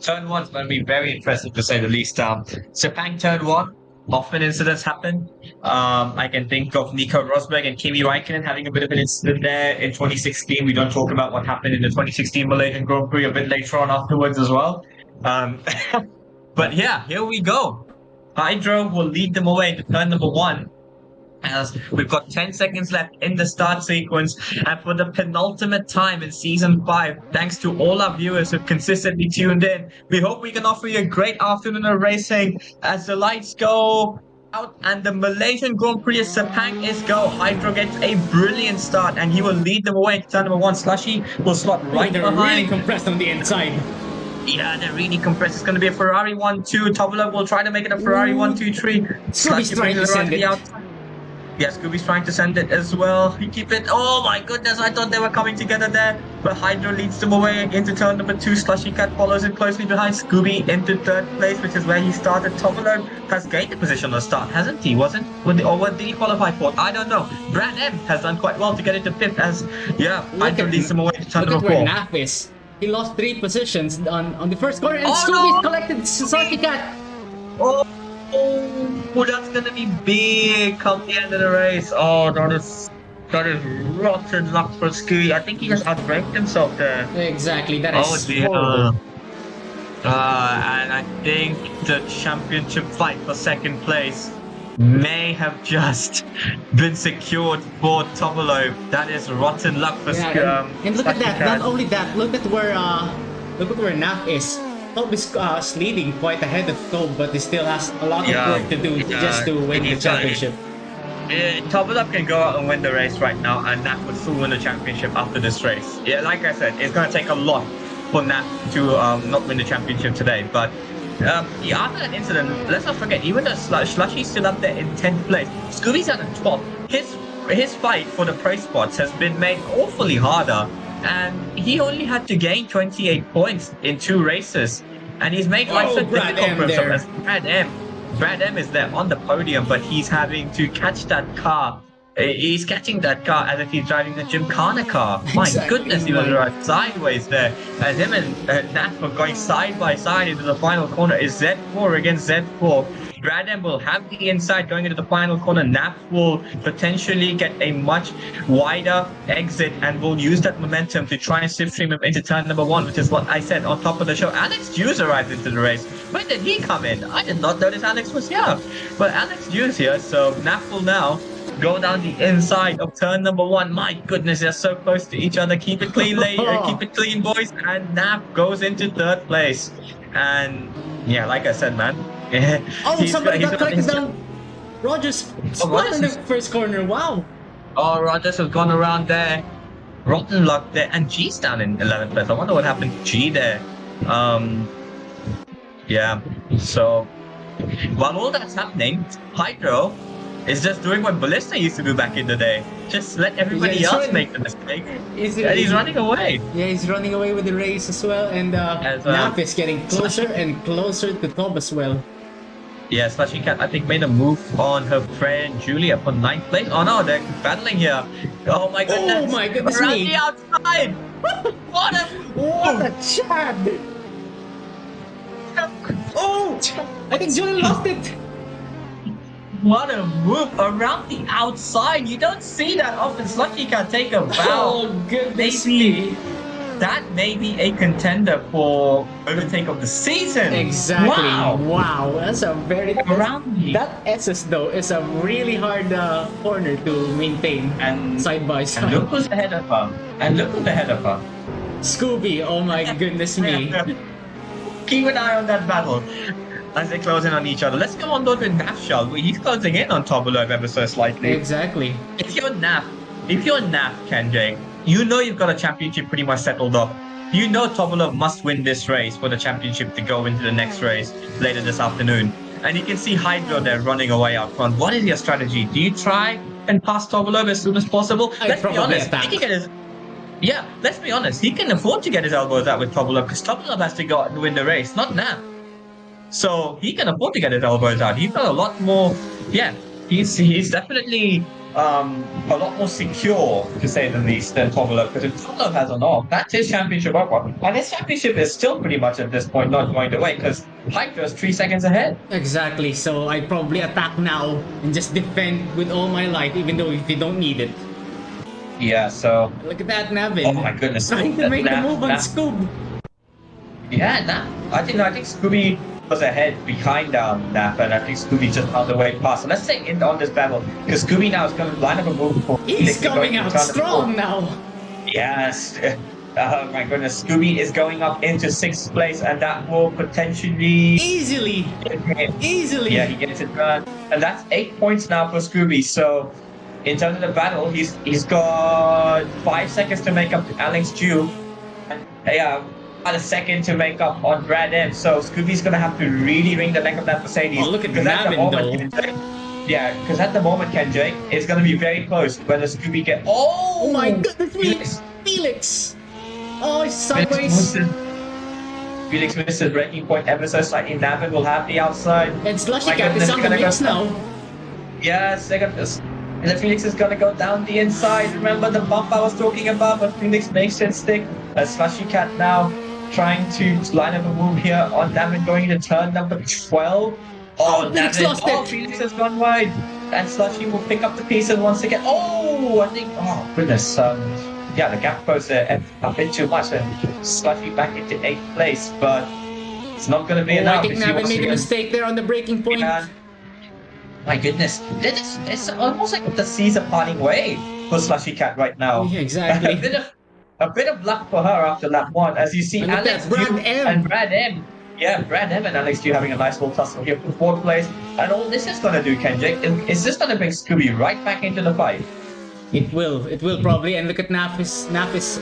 S1: turn one's going to be very impressive to say the least. Sepang turn one, often incidents happen. I can think of Nico Rosberg and Kimi Räikkönen having a bit of an incident there in 2016. We don't talk about what happened in the 2016 Malaysian Grand Prix a bit later on afterwards as well. But yeah, here we go. Hydro will lead them away to turn number one. As we've got 10 seconds left in the start sequence, and for the penultimate time in season 5, thanks to all our viewers who've consistently tuned in, we hope we can offer you a great afternoon of racing as the lights go out and the Malaysian Grand Prix Sepang is go. Hydro gets a brilliant start and he will lead them away to turn number one. Slushy will slot right
S2: They're
S1: behind.
S2: really compressed on the inside.
S1: Yeah, they're really compressed. It's going to be a Ferrari 1-2. Tovolo will try to make it a Ferrari 1-2-3.
S2: Scooby's trying to send it.
S1: Yeah, Scooby's trying to send it as well. You keep it. Oh my goodness, I thought they were coming together there. But Hydro leads them away into turn number 2. Slushy Cat follows it closely behind. Scooby into third place, which is where he started. Tovolo has gained the position on the start, hasn't he? Or what did he qualify for? I don't know. Brad M has done quite well to get into 5th as, yeah, Hydro leads them away to turn
S2: Look
S1: number
S2: at
S1: 4.
S2: where Naf is. He lost 3 positions on the first corner, and
S1: Oh,
S2: Scooby's
S1: no!
S2: collected Slushy Cat.
S1: Oh, that's gonna be big come the end of the race. Oh, that is rotten luck for Scooby. I think he just outbraked himself there.
S2: Exactly, that is
S1: Oh dear.
S2: horrible.
S1: And I think the championship fight for second place may have just been secured for Tovolo. That is rotten luck for
S2: Yeah, and look at
S1: Slushy
S2: that.
S1: Cat.
S2: Not only that, look at where Naf is. Tob is leading quite ahead of Tob, but he still has a lot of work to do just to win the championship.
S1: Tovolo can go out and win the race right now, and Naf would still win the championship after this race. Yeah, like I said, it's going to take a lot for Naf to not win the championship today. But after that incident, let's not forget, even though Slushy's still up there in 10th place, Scooby's at the top. His fight for the prize spots has been made awfully harder, and he only had to gain 28 points in 2 races, and he's made life so
S2: Brad
S1: difficult
S2: M
S1: for himself.
S2: there.
S1: As Brad M is there on the podium, but he's having to catch that car. He's catching that car as if he's driving a Gymkhana car. My
S2: Exactly.
S1: goodness, he was right sideways there. As him and Nat were going side by side into the final corner. Is Z4 against Z4. Bradham will have the inside going into the final corner. Nap will potentially get a much wider exit and will use that momentum to try and slipstream him into turn number 1, which is what I said on top of the show. Alex Hughes arrived into the race. When did he come in? I did not notice Alex was here. But Alex Hughes here, so Nap will now go down the inside of turn number 1. My goodness, they're so close to each other. Keep it clean, keep it clean, boys. And Nap goes into 3rd place. And yeah, like I said, man.
S2: Somebody got collected down. Rogers spot in the first corner. Wow.
S1: Oh, Rogers has gone around there. Rotten luck there. And G's down in 11th place. I wonder what happened to G there. Yeah. So while all that's happening, Hydro is just doing what Ballista used to do back in the day. Just let everybody else make the mistake. And he's running away.
S2: Yeah, he's running away with the race as well. And Nap is getting closer and closer to top as well.
S1: Yeah, Slushy Cat, I think, made a move on her friend Julia for 9th place. Oh no, they're battling here. Oh my goodness.
S2: Oh my goodness
S1: Around
S2: me.
S1: the outside. What a
S2: What a Chad!
S1: oh!
S2: I think Julian lost it.
S1: What a move around the outside. You don't see that often. Slushy can take a bow.
S2: Oh goodness
S1: Maybe
S2: me!
S1: that may be a contender for overtake of the season.
S2: Exactly.
S1: Wow.
S2: Wow. That's a very
S1: Around me.
S2: that SS though is a really hard corner to maintain
S1: And
S2: side by
S1: And
S2: side.
S1: look who's ahead of her. And look who's ahead of her.
S2: Scooby. Oh my goodness me!
S1: Keep an eye on that battle as they close in on each other. Let's go on with Naf, shall we? He's closing in on Tobolov ever so slightly.
S2: Exactly.
S1: If you're Naf, Kenjay, you know you've got a championship pretty much settled up. You know Tobolov must win this race for the championship to go into the next race later this afternoon. And you can see Hydro there running away out front. What is your strategy? Do you try and pass Tobolov as soon as possible? Let's be honest. He can get his... Yeah, let's be honest. He can afford to get his elbows out with Tobolov because Tobolov has to go out and win the race, not Naf. So he can afford to get his elbows out. He's got a lot more. Yeah, he's definitely a lot more secure, to say the least, than Tobolov. Because if Tobolov has an off, that's his championship upper. And his championship is still pretty much at this point not going away because Hydro's 3 seconds ahead.
S2: Exactly. So I probably attack now and just defend with all my life, even though if you don't need it.
S1: Yeah. So.
S2: Look at that, Navin.
S1: Oh my goodness.
S2: Trying to make the move on
S1: Naf.
S2: Scoob.
S1: Yeah, Naf. I think Scooby was ahead behind Naf, and I think Scooby just found the way past. So let's say in on this battle, because Scooby now is going to line up a move for
S2: He's coming out strong now.
S1: Yes. Oh my goodness, Scooby is going up into 6th place, and that will potentially
S2: Easily.
S1: Yeah, he gets it done, and that's 8 points now for Scooby. So, in terms of the battle, he's got 5 seconds to make up to Alex Jew, and about a second to make up on Brad M. So Scooby's gonna have to really wring the neck of that Mercedes.
S2: Oh, look at
S1: 'cause at the
S2: Navin,
S1: moment, yeah, because at the moment, Kenjay, it's gonna be very close whether Scooby get.
S2: Oh my goodness me!
S1: Felix.
S2: Felix! Oh, it's
S1: Felix
S2: sideways.
S1: Felix missed his breaking point ever so slightly. Navin will have the outside.
S2: And Slushy
S1: My
S2: Cat is
S1: goodness,
S2: on the
S1: gonna go
S2: mix now.
S1: Yes, they got this. And then Felix is gonna go down the inside. Remember the bump I was talking about, but Felix makes it stick. Slushy Cat now trying to line up a move here on Navin going to turn number 12. Oh,
S2: Felix
S1: Navin.
S2: lost
S1: Oh,
S2: it.
S1: Felix has gone wide. And Slushy will pick up the pieces once again. Oh, I think. Oh, goodness. Yeah, the gap goes a bit too much, and Slushy back into 8th place, but it's not going to be
S2: Oh,
S1: enough.
S2: I think
S1: if he
S2: Navin
S1: wants to
S2: made a
S1: get-
S2: mistake there on the breaking point.
S1: Yeah. My goodness, it's almost like the seas are parting way for Slushy Cat right now.
S2: Yeah, exactly.
S1: a bit of luck for her after lap 1, as you see
S2: And look
S1: Alex
S2: at Brad
S1: Dew
S2: M.
S1: and Brad M. Yeah, Brad M and Alex Dew having a nice little tussle here for 4th place. And all this is going to do, Kenjay, is this going to bring Scooby right back into the fight?
S2: It will probably. And look at Naf is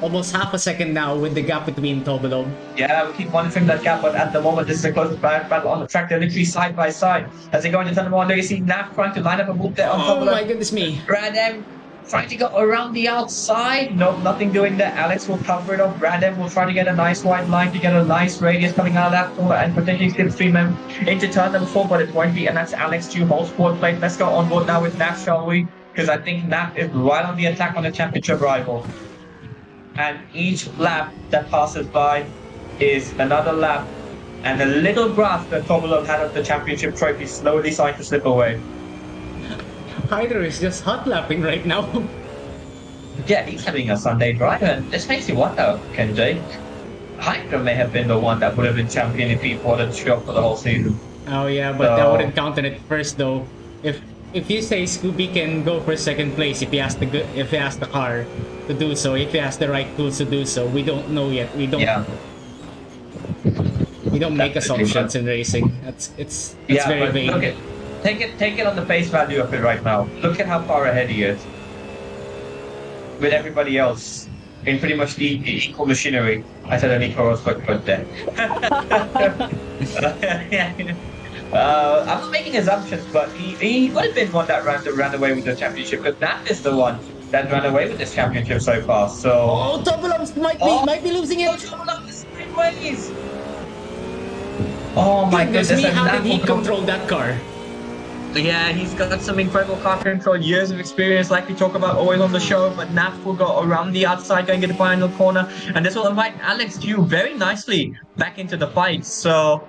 S2: almost half a second now with the gap between Tobolov.
S1: Yeah, we keep monitoring that gap, but at the moment, this is the closest battle on the track. They're literally side by side. As they go into turn 1, you see Naf trying to line up a move there on top
S2: Oh
S1: of
S2: my
S1: them.
S2: goodness me.
S1: Brad M trying to go around the outside. Nope, nothing doing there. Alex will cover it up. Brad M will try to get a nice wide line to get a nice radius coming out of that corner and potentially slipstream him into turn number 4, but it won't be. And that's Alex Dew, holds 4th place. Let's go on board now with Naf, shall we? Because I think Naf is right on the attack on the championship rival. And each lap that passes by is another lap. And the little grasp that Tobolov had of the championship trophy slowly starting to slip away.
S2: Hydro is just hot lapping right now.
S1: Yeah, he's having a Sunday drive, and this makes you wonder, Kenjay. Hydra may have been the one that would have been champion if he fought a job for the whole season.
S2: Oh yeah, but that
S1: So-
S2: wouldn't count on it first though. If you say Scooby can go for 2nd place if he has the car to do so, if he has the right tools to do so, we don't know yet. We don't
S1: Yeah.
S2: make
S1: Definitely,
S2: assumptions
S1: but-
S2: in racing. It's
S1: Yeah,
S2: very
S1: but
S2: vague.
S1: look at, take it on the face value of it right now. Look at how far ahead he is with everybody else in pretty much the equal machinery. I said an equal was quite good there. I'm not making assumptions, but he would have been one that ran away with the championship, but that is the one that ran away with this championship so far. So.
S2: Oh, Tobolov might be losing it.
S1: Sideways. Oh my
S2: Goodness
S1: goodness!
S2: me,
S1: and
S2: how
S1: that
S2: did he
S1: will go-
S2: control that car?
S1: Yeah, he's got some incredible car control, years of experience, like we talk about always on the show. But Naf will go around the outside, going to the final corner, and this will invite Alex Q very nicely back into the fight. So,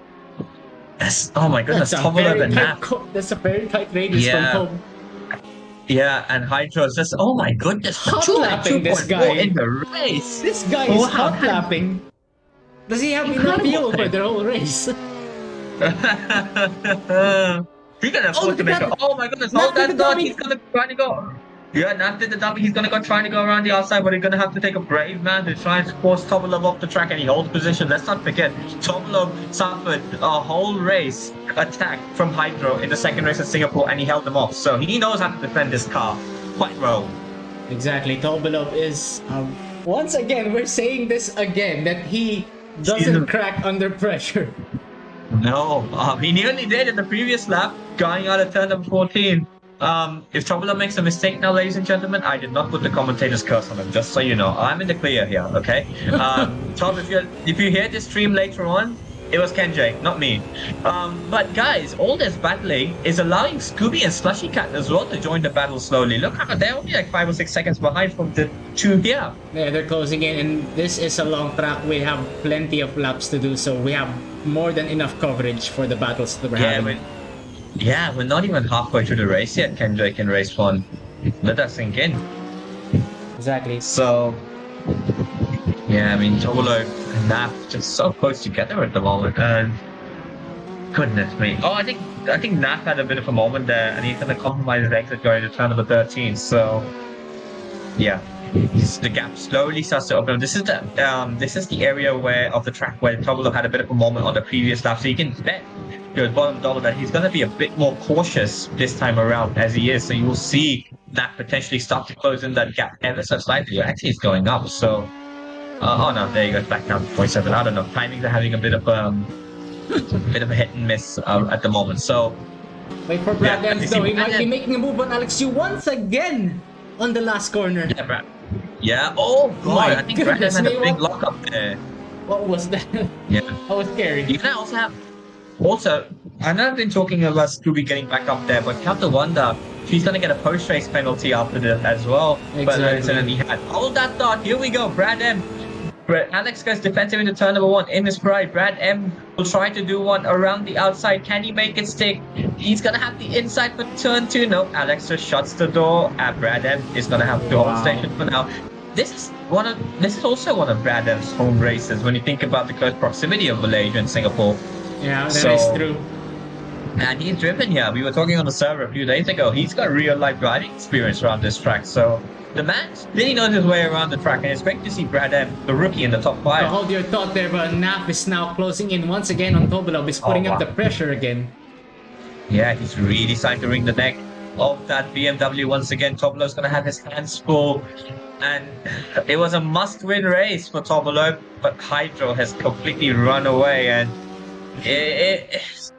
S1: oh my goodness, Tobolov and Naf.
S2: That's a very tight radius from home.
S1: Yeah, and Hydro's just, oh my goodness,
S2: hot lapping this guy
S1: in the race.
S2: This guy is hot lapping. Does he have enough fuel for the whole race?
S1: He can afford to make it. Oh my goodness, hold that thought. He's gonna try to go. Yeah, not the dummy. He's gonna go trying to go around the outside, but he's gonna have to take a brave man to try and force Tobolov off the track, and he holds position. Let's not forget, Tobolov suffered a whole race attack from Hydro in the second race at Singapore, and he held them off. So he knows how to defend this car quite well.
S2: Exactly. Tobolov is once again, we're saying this again, that he doesn't crack under pressure.
S1: No, he nearly did in the previous lap, going out of turn number 14. If Tobolov makes a mistake now, ladies and gentlemen, I did not put the commentator's curse on him, just so you know. I'm in the clear here, okay? Tom, if you hear this stream later on, it was Kenjay, not me. But guys, all this battling is allowing Scooby and Slushy Cat as well to join the battle slowly. Look how they're only like 5 or 6 seconds behind from the two here.
S2: Yeah, they're closing in, and this is a long track. We have plenty of laps to do, so we have more than enough coverage for the battles that we're having.
S1: We're not even halfway through the race yet, Kenjay and race 1. Let that sink in.
S2: Exactly.
S1: So, yeah, I mean, Tobolov and Naf just so close together at the moment, and goodness me. Oh, I think Naf had a bit of a moment there, and he's going to compromise his exit going to turn number 13. So, yeah, the gap slowly starts to open up. This is the area of the track where Tobolov had a bit of a moment on the previous lap, so you can bet your bottom dollar that he's going to be a bit more cautious this time around as he is. So you will see that potentially start to close in that gap ever so slightly. Actually, it's going up. So, oh no, there you go, back down to 0.7. I don't know. Timings are having a bit of a hit and miss at the moment. So,
S2: wait for Brad Dance though. He might be making a move on Alex Yu once again on the last corner.
S1: Yeah, Brad. Yeah. Oh god, I think Brad had a big lock up there.
S2: What was that?
S1: Yeah.
S2: That was scary.
S1: You can also have. Also, I know I've been talking about Scooby getting back up there, but you have to wonder if he's going to get a post-race penalty after this as well.
S2: Exactly.
S1: But he had. Hold that thought. Here we go. Brad M. Alex goes defensive into turn number 1 in his pride. Brad M will try to do one around the outside. Can he make it stick? He's going to have the inside for turn 2. No, Alex just shuts the door. And Brad M is going to have to hold station for now. This is also one of Brad M's home races when you think about the close proximity of Malaysia and Singapore.
S2: Yeah, that is true.
S1: And he's driven here. We were talking on the server a few days ago. He's got real life driving experience around this track. So the man really knows his way around the track. And it's great to see Brad M, the rookie, in the top 5.
S2: So hold your thought there, but Naf is now closing in once again on Tobolov. He's putting up the pressure again.
S1: Yeah, he's really starting to wring the neck of that BMW once again. Tobolov's going to have his hands full. And it was a must-win race for Tobolov, but Hydro has completely run away. And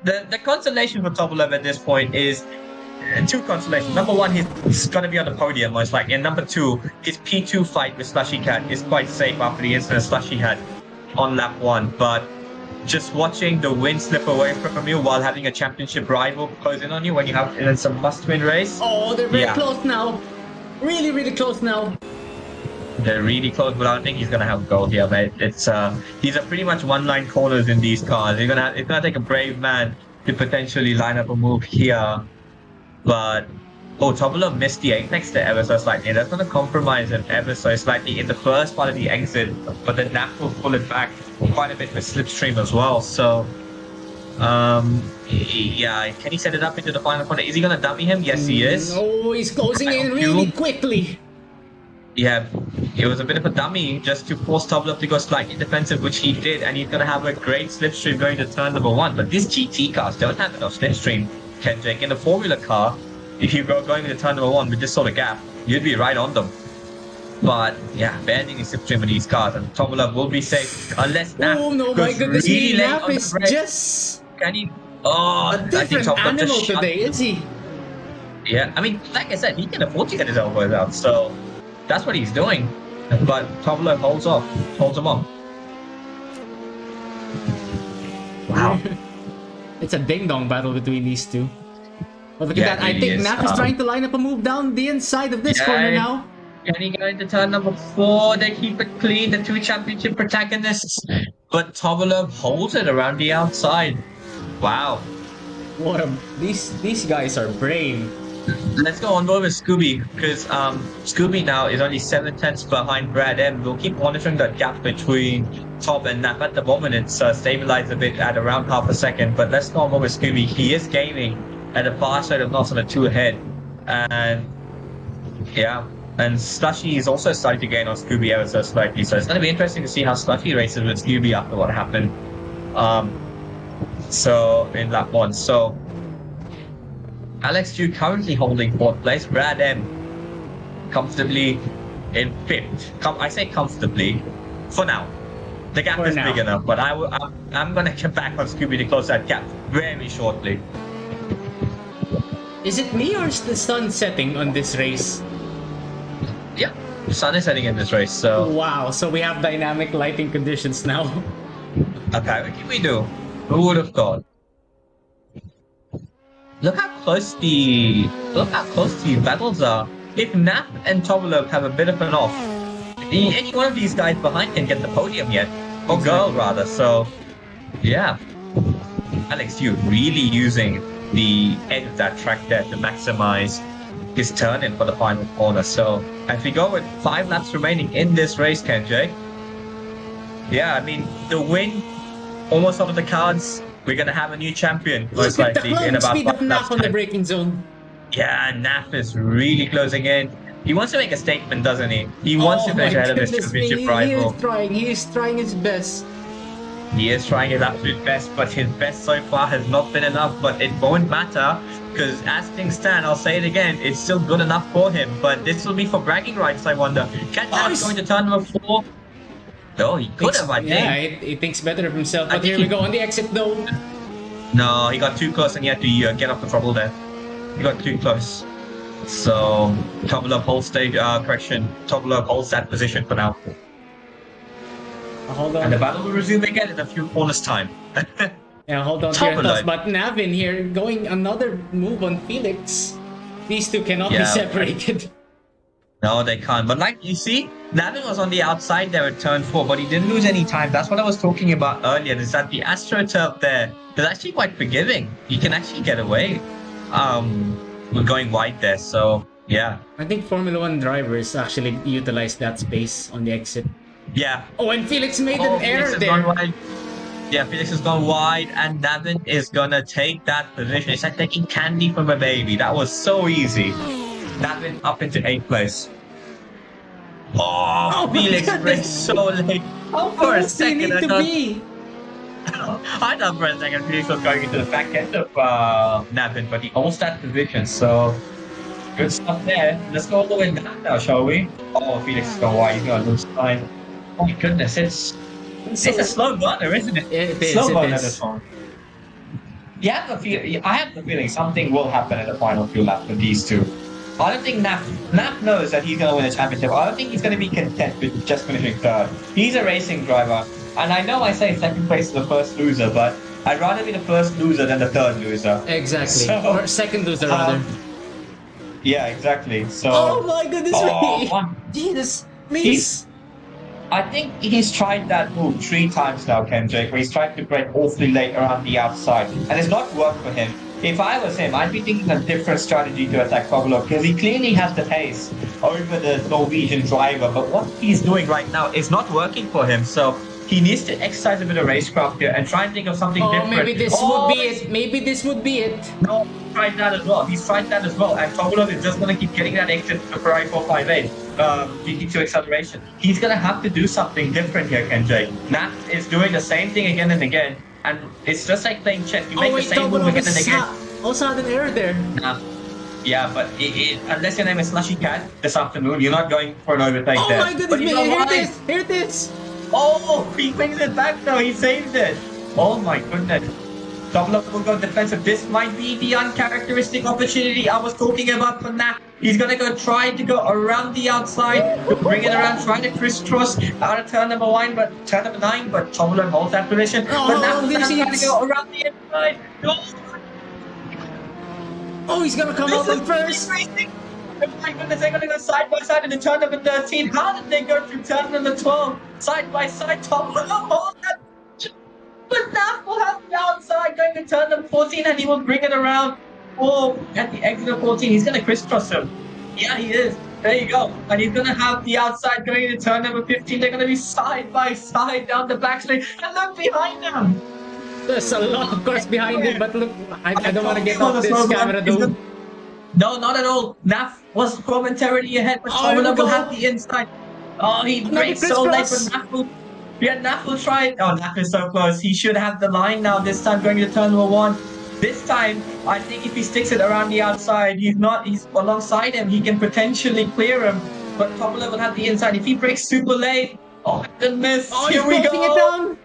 S1: the consolation for Tobolov at this point is 2 consolations. Number 1, he's going to be on the podium most likely. And number 2, his P2 fight with Slushy Cat is quite safe after the incident Slushy had on lap 1. But just watching the win slip away from you while having a championship rival close in on you when you have it's a must-win race.
S2: Oh, they're very close now. Really, really close now.
S1: They're really close, but I don't think he's gonna have gold here, mate. These are pretty much one-line corners in these cars. It's gonna take a brave man to potentially line up a move here. But Tobolov missed the apex there ever so slightly. That's gonna compromise him ever so slightly in the first part of the exit, but then Naf will pull it back quite a bit with slipstream as well. So yeah, can he set it up into the final corner? Is he gonna dummy him? Yes, he is.
S2: Oh, he's closing in really quickly.
S1: Yeah, it was a bit of a dummy just to force Tobolov to go slightly defensive, which he did, and he's going to have a great slipstream going to turn number 1. But these GT cars don't have enough slipstream, Kenjake. In a four-wheeler car, if you go going to turn number 1 with this sort of gap, you'd be right on them. But yeah, banning his slipstream in these cars, and Tobolov will be safe unless Naf goes really late on the brake.
S2: Just
S1: Can he? Oh,
S2: a different animal today, is he?
S1: Yeah, I mean, like I said, he can afford to get his elbows out, so that's what he's doing. But Tobolov holds him off. Wow.
S2: It's a ding-dong battle between these two. But look at that. I
S1: he
S2: think
S1: is.
S2: Naf is trying to line up a move down the inside of this corner now.
S1: Can he go into turn number 4? They keep it clean, the 2 championship protagonists. But Tobolov holds it around the outside. Wow.
S2: What a these guys are brave.
S1: Let's go on board with Scooby, because Scooby now is only 7/10 behind Brad M. We'll keep monitoring that gap between Top and Nap. At the moment, it's stabilized a bit at around half a second, but let's go on board with Scooby. He is gaining at the far side of North on a 2 ahead. And yeah, and Slushy is also starting to gain on Scooby ever so slightly, so it's going to be interesting to see how Slushy races with Scooby after what happened. So in lap 1. So Alex Chu currently holding 4th place. Brad M comfortably in 5th. I say comfortably for now. The gap is big enough, but I'm going to get back on Scooby to close that gap very shortly.
S2: Is it me or is the sun setting on this race?
S1: Yeah, the sun is setting in this race, so...
S2: Wow, so we have dynamic lighting conditions now.
S1: Apparently we do. Who would have thought? Look how close the battles are. If Nap and Tobolov have a bit of an off, any one of these guys behind can get the podium yet. Or girl, rather. So, yeah. Alex, you're really using the edge of that track there to maximize his turn in for the final corner. So, as we go with 5 laps remaining in this race, Kenjay, yeah, I mean, the win almost out of the cards. We're going to have a new champion, most likely, in about 5 laps.
S2: Nap on the braking zone.
S1: Yeah, Naf is really closing in. He wants to make a statement, doesn't he? He wants to finish ahead of his championship rival.
S2: He is trying his best.
S1: He is trying his absolute best, but his best so far has not been enough. But it won't matter, because as things stand, I'll say it again, it's still good enough for him. But this will be for bragging rights, I wonder. Can Naf go into turn number 4? No, he could have, I think.
S2: Yeah, he thinks better of himself. But here we go on the exit, though.
S1: No, he got too close and he had to get off the throttle there. He got too close. So, Tobolov holds Tobolov holds that position for now.
S2: Hold on.
S1: And the battle will resume again in a few corners' time.
S2: Yeah, hold on to your thoughts. But Navin here going another move on Felix. These two cannot be separated.
S1: No, they can't. But like you see, Navin was on the outside there at turn 4, but he didn't lose any time. That's what I was talking about earlier, is that the AstroTurf there is actually quite forgiving. You can actually get away with going wide there. So, yeah.
S2: I think Formula 1 drivers actually utilized that space on the exit.
S1: Yeah.
S2: Oh, and Felix made an error there.
S1: Yeah, Felix has gone wide, and Navin is gonna take that position. It's like taking candy from a baby. That was so easy. Navin up into 8th place. Oh, Felix raced so late.
S2: How
S1: for a
S2: close do you
S1: second,
S2: need
S1: I
S2: to
S1: thought,
S2: be?
S1: I thought for a second Felix was going into the back end of Navin, but he holds that position. So good stuff there. Let's go all the way back now, shall we? Oh, Felix is going wide. He's gonna lose time. Oh my goodness, it's a slow burner, isn't it?
S2: It is.
S1: Slow burner this one. I have the feeling something will happen in the final few laps with these two. I don't think Nap knows that he's going to win a championship. I don't think he's going to be content with just finishing 3rd. He's a racing driver. And I know I say 2nd place is the first loser, but I'd rather be the first loser than the 3rd loser.
S2: Exactly.
S1: So,
S2: or 2nd loser, rather.
S1: Yeah, exactly. So.
S2: Oh my goodness me!
S1: Oh,
S2: Jesus, please.
S1: I think he's tried that move 3 times now, Kendrick, where he's tried to break awfully late around the outside. And it's not worked for him. If I was him, I'd be thinking a different strategy to attack Tobolov, because he clearly has the pace over the Norwegian driver. But what he's doing right now is not working for him. So he needs to exercise a bit of racecraft here and try and think of something different.
S2: Maybe this would be it. Maybe this would be it.
S1: No, he's tried that as well. And Tobolov is just going to keep getting that exit to Ferrari 458. GT2 acceleration. He's going to have to do something different here, Kenjay. Nat is doing the same thing again and again. And it's just like playing chess. You make the same move again and again.
S2: Also had an error there.
S1: Yeah, but unless your name is Slushy Cat this afternoon, you're not going for an overtake there.
S2: Oh my goodness, here it is.
S1: Oh, he brings it back now. He saved it. Oh my goodness. Tobolov will go defensive. This might be the uncharacteristic opportunity I was talking about for Nat. He's going to try to go around the outside, to bring it around, trying to crisscross out of turn number 9, but Tobolov holds that position. But Nat is trying to go around the inside.
S2: Oh, he's gonna come out on first.
S1: Racing. Oh my goodness, they're gonna go side by side into turn number 13. How did they go through turn number 12? Side by side, top of all that. But Naf will have the outside going to turn number 14 and he will bring it around. Oh, at the exit of 14, he's gonna crisscross him. Yeah, he is. There you go. And he's gonna have the outside going into turn number 15. They're gonna be side by side down the backstreet. And look behind them.
S2: There's a lot of cars behind him, but look, I don't want to get off this camera though.
S1: No, not at all. Naf was momentarily ahead, but Tomula will have the inside. Oh, he brakes so late, but Naf will. Yeah, Naf will try it. Oh, Naf is so close. He should have the line now. This time going to turn number 1. This time, I think if he sticks it around the outside, he's alongside him. He can potentially clear him. But Tomula will have the inside. If he brakes super late, oh my goodness!
S2: Oh,
S1: here we go.
S2: It down.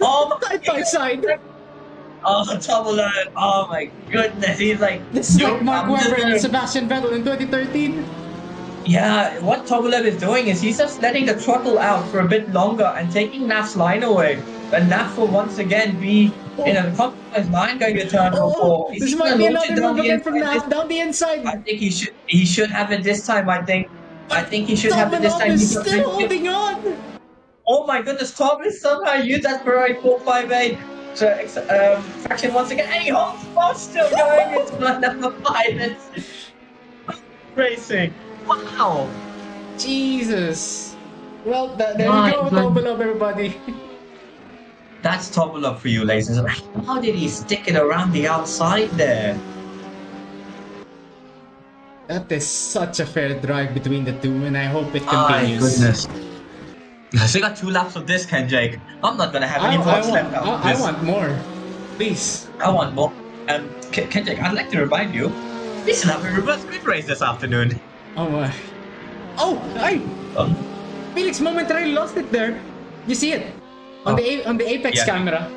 S1: Oh,
S2: side by side.
S1: Oh, Tomula! Oh my goodness! He's like
S2: this is like Mark Webber and Sebastian Vettel in 2013.
S1: Yeah, what Tobolev is doing is he's just letting the throttle out for a bit longer and taking Naf's line away. And Naf will once again be in a compromised line going to turn number 4.
S2: This might be another move again from Naf down the inside.
S1: I think he should have it this time. I think he should have it this time.
S2: He's still holding on.
S1: Oh my goodness, Thomas somehow used that Ferrari 458 fraction once again, and he holds fast, still going into number 5. It's racing. Wow!
S2: Jesus! Well, there you go, Tobolov, everybody.
S1: That's Tobolov for you, ladies and gentlemen. How did he stick it around the outside there?
S2: That is such a fair drive between the two, and I hope it
S1: My
S2: continues.
S1: goodness. So you got 2 laps of this, Ken Jake. I'm not gonna have any points left out of this.
S2: I want more. Please.
S1: I want more. Ken Jake, I'd like to remind you, we still have a reverse grid race this afternoon.
S2: Oh my. Oh, Felix momentarily lost it there. You see it on the apex camera.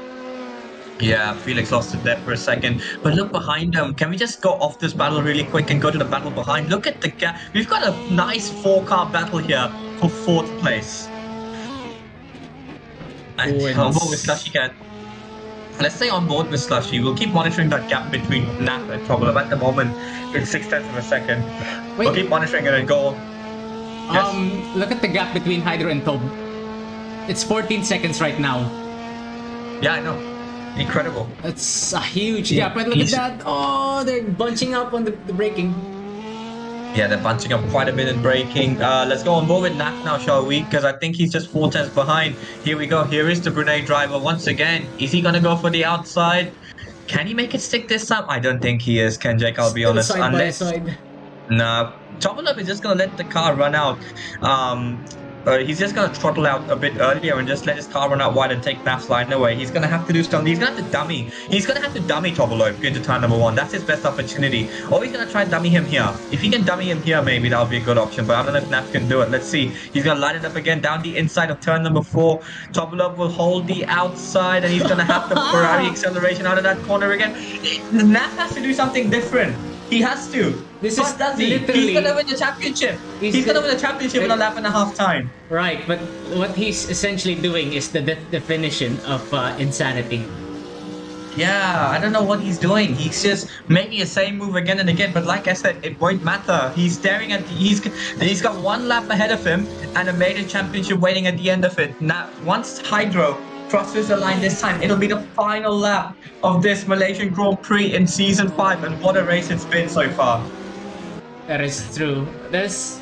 S1: Yeah, Felix lost it there for a second. But look behind him. Can we just go off this battle really quick and go to the battle behind? Look at the gap. We've got a nice 4-car battle here for 4th place. And on board with Slushy Cat. Let's stay on board with Slushy. We'll keep monitoring that gap between Nap and Trouble. At the moment, it's 0.6 of a second.
S2: Wait.
S1: We'll keep monitoring it and go. Yes.
S2: Look at the gap between Hydro and Tob. It's 14 seconds right now.
S1: Yeah, I know. Incredible.
S2: That's a huge gap. But look at that. Oh, they're bunching up on the braking.
S1: Yeah, they're bunching up quite a bit in braking. Let's go on board with Nap now, shall we? Because I think he's just 4 tenths behind. Here we go. Here is the Brunei driver once again. Is he going to go for the outside? Can he make it stick this time? I don't think he is, Ken Jake, I'll be honest.
S2: Side by side.
S1: Nah, Chocolate is just going to let the car run out. He's just going to throttle out a bit earlier and just let his car run out wide and take Naf's line away. He's going to have to do something. He's going to have to dummy. He's going to have to dummy Tobolov into turn number 1. That's his best opportunity. Or he's going to try and dummy him here. If he can dummy him here, maybe that'll be a good option. But I don't know if Naf can do it. Let's see. He's going to line it up again down the inside of turn number 4. Tobolov will hold the outside and he's going to have the Ferrari acceleration out of that corner again. Naf has to do something different. He has to. He's gonna win the championship. He's gonna win the championship in a lap and a half time.
S2: Right, but what he's essentially doing is the definition of insanity.
S1: Yeah, I don't know what he's doing. He's just making the same move again and again. But like I said, it won't matter. He's staring at he's got 1 lap ahead of him and a major championship waiting at the end of it. Now, once Hydro crosses the line this time, it'll be the final lap of this Malaysian Grand Prix in season 5, and what a race it's been so far.
S2: That is true. There's,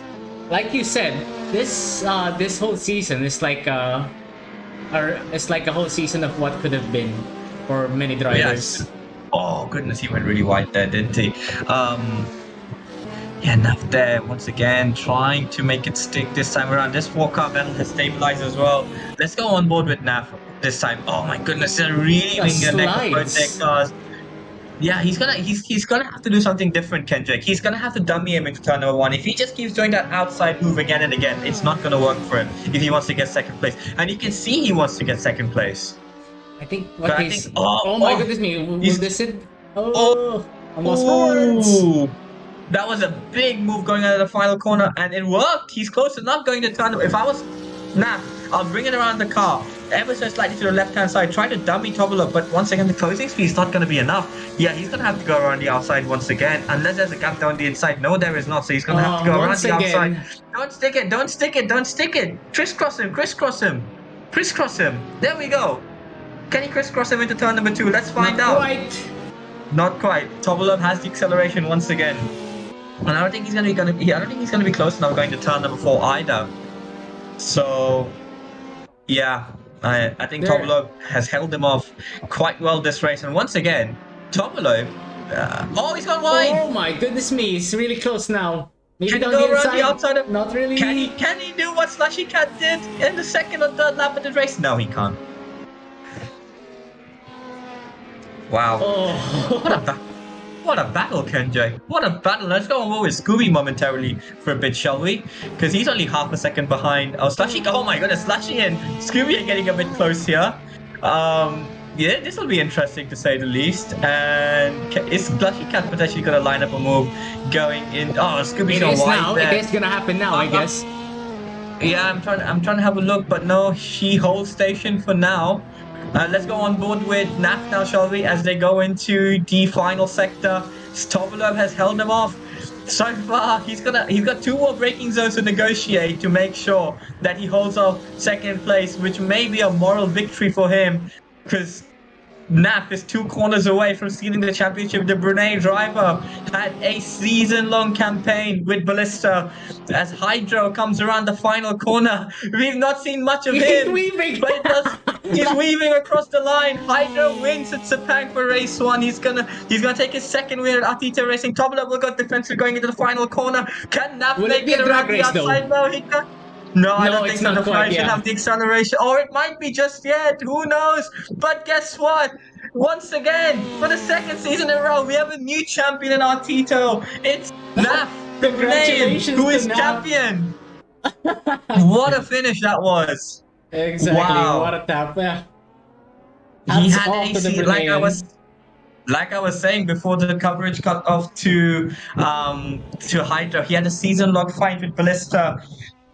S2: like you said, this whole season is like it's like a whole season of what could have been for many drivers.
S1: Yes. Oh goodness, he went really wide there, didn't he? Yeah, Naf there once again trying to make it stick this time around. This 4-car battle has stabilized as well. Let's go on board with Naf this time. Oh my goodness, they're really winging the neck of both their cars. Yeah, he's gonna have to do something different, Kendrick. He's gonna have to dummy him into turn number 1. If he just keeps doing that outside move again and again, it's not gonna work for him if he wants to get 2nd place. And you can see he wants to get 2nd place.
S2: I think what he's... Oh my goodness me, will this it? Almost
S1: forwards. That was a big move going out of the final corner, and it worked. He's close enough going to turn. If I was Naf, I'll bring it around the car. ever so slightly to the left-hand side, trying to dummy Tobolov, but once again, the closing speed is not going to be enough. Yeah, he's going to have to go around the outside once again, unless there's a gap down the inside. No, there is not, so he's going to have to go around the outside. Don't stick it, don't stick it, don't stick it. Crisscross him, crisscross him, crisscross him. There we go. Can he crisscross him into turn number 2? Let's find out. Not quite. Tobolov has the acceleration once again. And I don't think he's going to be close enough going to turn number 4 either. So, yeah, I think Tobolov has held him off quite well this race. And once again, Tobolov, he's gone wide.
S2: Oh my goodness me, he's really close now. Maybe
S1: Can he
S2: down
S1: go
S2: the
S1: around
S2: inside?
S1: the outside of,
S2: Not really.
S1: Can he do what Slushy Cat did in the second or third lap of the race? No, he can't. Wow.
S2: Oh.
S1: What a battle, Kenjay. What a battle. Let's go on with Scooby momentarily for a bit, shall we? Because he's only half a second behind. Oh, Slushy. Oh my goodness. Slushy and Scooby are getting a bit close here. Yeah, this will be interesting to say the least. And is Slushy Cat potentially going to line up a move going in? Oh, Scooby's going wide there.
S2: It is going to happen now, I guess.
S1: Yeah, I'm trying to have a look, but no, she holds station for now. Let's go on board with NAF now, shall we? As they go into the final sector, Tobolov has held him off. So far, he's got 2 more braking zones to negotiate to make sure that he holds off second place, which may be a moral victory for him, because NAF is 2 corners away from stealing the championship. The Brunei driver had a season-long campaign with Ballista. As Hydro comes around the final corner, we've not seen much of him.
S2: He's weaving!
S1: But he's weaving across the line. Hydro wins at Sepang for race 1. He's gonna take his second win at Artito Racing. Tobolov will go defensive going into the final corner. Can NAF make it around the outside though? No, I don't think so. The Fly should have the acceleration. Or it might be just yet. Who knows? But guess what? Once again, for the second season in a row, we have a new champion in Artito. It's NAF, the Ghanaian, who is champion. What a finish that was.
S2: Exactly.
S1: Wow.
S2: What a tap. Yeah.
S1: He had AC, like I was saying before the coverage cut off to Hydro. He had a season-long fight with Ballista.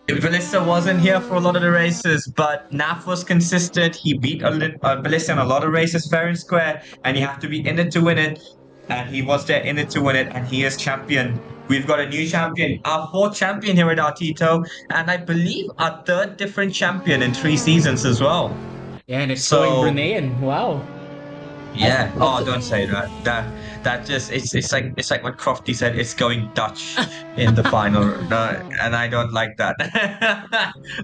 S1: Ballista wasn't here for a lot of the races, but NAF was consistent. He beat Ballista in a lot of races fair and square, and you have to be in it to win it. And he was there in it to win it, and he is champion. We've got a new champion, our 4th champion here at Artito, and I believe our 3rd different champion in 3 seasons as well.
S2: Yeah, and it's going Bruneian. Wow.
S1: Yeah. Don't say that. That just it's like what Crofty said. It's going Dutch in the final, and I don't like that.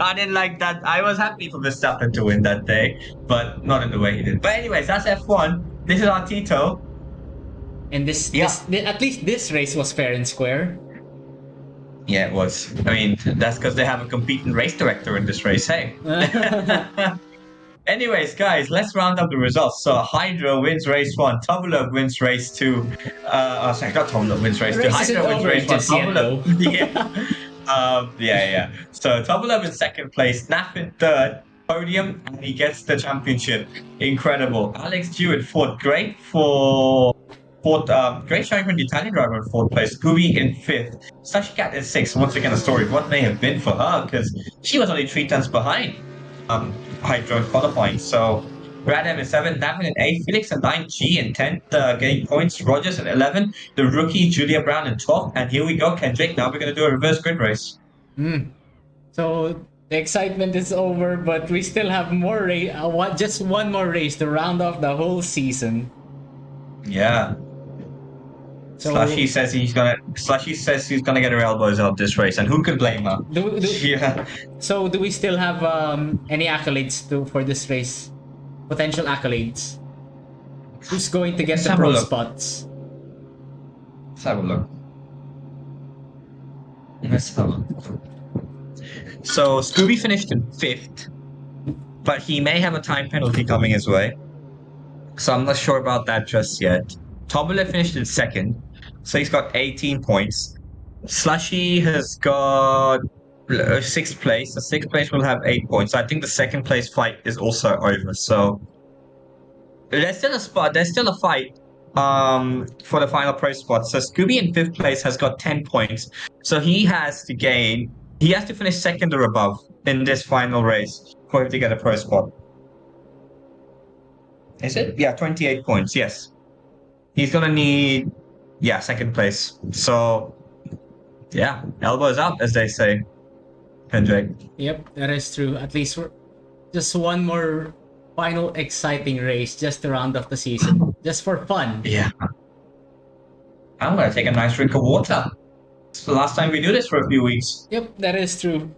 S1: I didn't like that. I was happy for Verstappen to win that day, but not in the way he did. But anyways, that's F1. This is Artito,
S2: and this at least this race was fair and square.
S1: Yeah, it was. I mean, that's because they have a competing race director in this race. Hey. Anyways, guys, let's round up the results. So Hydro wins race 1, Tobolov wins race 2. Sorry, not Tobolov wins race 2. Hydro wins race 1. Tobolov. Yeah. So Tobolov in 2nd place, NAF in 3rd, podium, and he gets the championship. Incredible. Alex Dew in 4th. Great showing from the Italian driver in 4th place. Scooby in 5th. Slushy Cat in 6th. Once again, a story of what may have been for her, because she was only 3 tenths behind Hydro qualifying. So Radam in 7th, Navin in 8th, Felix in 9th, G in 10th, getting points, Rogers in 11th, the rookie Julia Brown in 12th, and here we go, Kendrick. Now we're going to do a reverse grid race.
S2: So the excitement is over, but we still have more just one more race to round off the whole season.
S1: Yeah.
S2: So,
S1: Slushy says he's gonna get her elbows out this race, and who could blame her? Yeah.
S2: So do we still have any accolades for this race? Potential accolades. Who's going to get the pro spots?
S1: Let's have a look. So Scooby finished in 5th, but he may have a time penalty coming his way. So I'm not sure about that just yet. Tobolov finished in 2nd, so he's got 18 points. Slushy has got 6th place. The 6th place will have 8 points. I think the 2nd place fight is also over. So there's still a spot. There's still a fight for the final pro spot. So Scooby in 5th place has got 10 points. So he has to finish 2nd or above in this final race for him to get a pro spot. Is it? Yeah, 28 points. Yes. He's going to need, second place. So, yeah, elbows up, as they say, Kendrick.
S2: Yep, that is true. At least we're just one more final exciting race just to round off the season. Just for fun.
S1: Yeah. I'm going to take a nice drink of water. It's the last time we do this for a few weeks.
S2: Yep, that is true.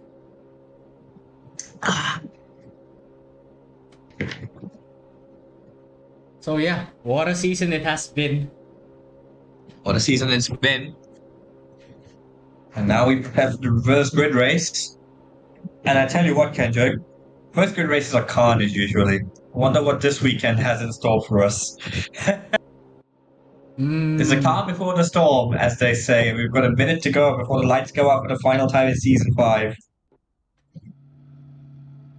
S2: So yeah, what a season it has been.
S1: What a season it's been. And now we prepare for the reverse grid race. And I tell you what, Kendrick, first grid races are carnage usually. I wonder what this weekend has in store for us. There's a calm before the storm, as they say. We've got a minute to go before the lights go up for the final time in season 5.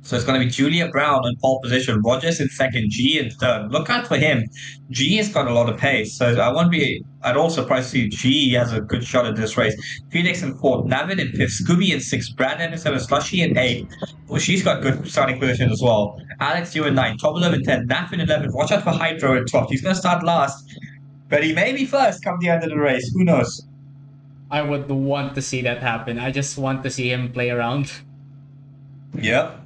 S1: So it's going to be Julia Brown in pole position, Rogers in second, G in third. Look out for him. G has got a lot of pace, so I won't be at all surprised to see G has a good shot at this race. Felix in fourth, Navin in fifth, Scooby in sixth, Brandon in seventh, Slushy in eighth. Well, she's got good starting position as well. Alex, you in ninth, Tobolov in 10th, Naf in 11th. Watch out for Hydro in 12th. He's going to start last, but he may be first come the end of the race. Who knows?
S2: I would want to see that happen. I just want to see him play around.
S1: Yep.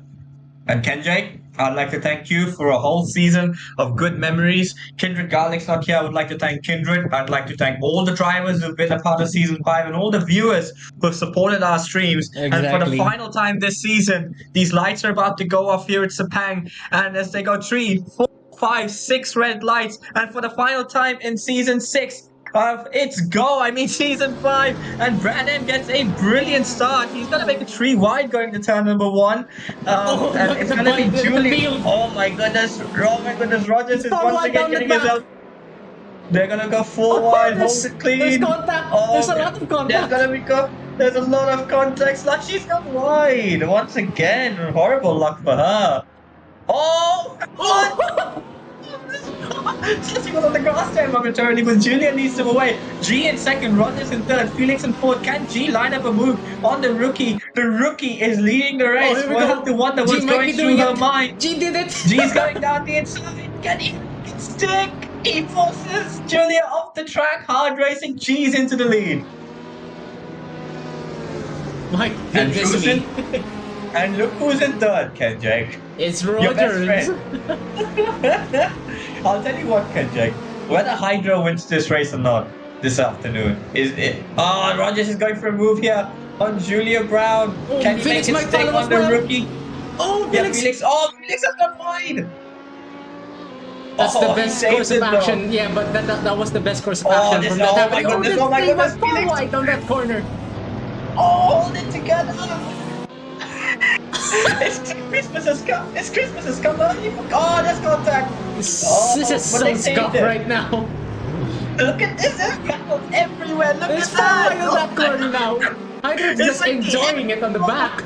S1: And Kenjay, I'd like to thank you for a whole season of good memories. Kindred Garlic's not here. I would like to thank Kindred. I'd like to thank all the drivers who've been a part of season 5 and all the viewers who've supported our streams.
S2: Exactly.
S1: And for the final time this season, these lights are about to go off here at Sepang. And as they go 3, 4, 5, 6 red lights. And for the final time in season 6, it's go. I mean, season 5, and Brandon gets a brilliant start. He's gonna make a 3 wide going to turn number 1, and it's gonna be Julie. Oh my goodness! Rogers is once again getting himself. They're gonna go 4 wide. Hold it clean.
S2: There's contact. There's a lot of contact.
S1: There's a lot of contact. Like she's gone wide once again. Horrible luck for her. Oh! What? She was on the grass there momentarily, but Julia leads them away. G in second, Rogers in third, Felix in fourth. Can G line up a move on the rookie? The rookie is leading the race.
S2: Here we
S1: We'll
S2: go.
S1: have to wonder what's
S2: G might
S1: going
S2: be
S1: through
S2: doing
S1: her
S2: it.
S1: mind.
S2: G did it.
S1: G's going down the inside. Can he stick? He forces Julia off the track. Hard racing. G's into the lead.
S2: My
S1: And
S2: goodness
S1: who's
S2: me.
S1: in, and look who's in third, Kenjay.
S2: It's
S1: Your best
S2: Rogers.
S1: friend. I'll tell you what, Kenjay. Whether Hydro wins this race or not this afternoon is it. Oh, Rogers is going for a move here on Julia Brown.
S2: Oh,
S1: Can he
S2: Felix
S1: make
S2: might
S1: it stick
S2: follow
S1: on
S2: as
S1: the
S2: well.
S1: rookie?
S2: Oh,
S1: Yeah,
S2: Felix.
S1: Felix. Oh, Felix has gone wide.
S2: That's the best
S1: he
S2: course
S1: saved
S2: of
S1: it, though.
S2: action. Yeah, but that was the best course of
S1: Oh,
S2: action
S1: this-
S2: from that
S1: oh my
S2: happening.
S1: goodness,
S2: this
S1: oh my
S2: thing
S1: goodness,
S2: was far
S1: Felix.
S2: wide on that corner.
S1: Oh, hold it together. It's Christmas has come. It's Christmas has come. Oh, there's contact.
S2: This
S1: Oh,
S2: is
S1: but
S2: so
S1: they saved
S2: scuffed
S1: it.
S2: right now.
S1: Look at this. There's battles everywhere. Look
S2: It's
S1: at
S2: far
S1: that.
S2: wide on that corner now. Hydro's
S1: It's
S2: just
S1: like
S2: enjoying it on the back.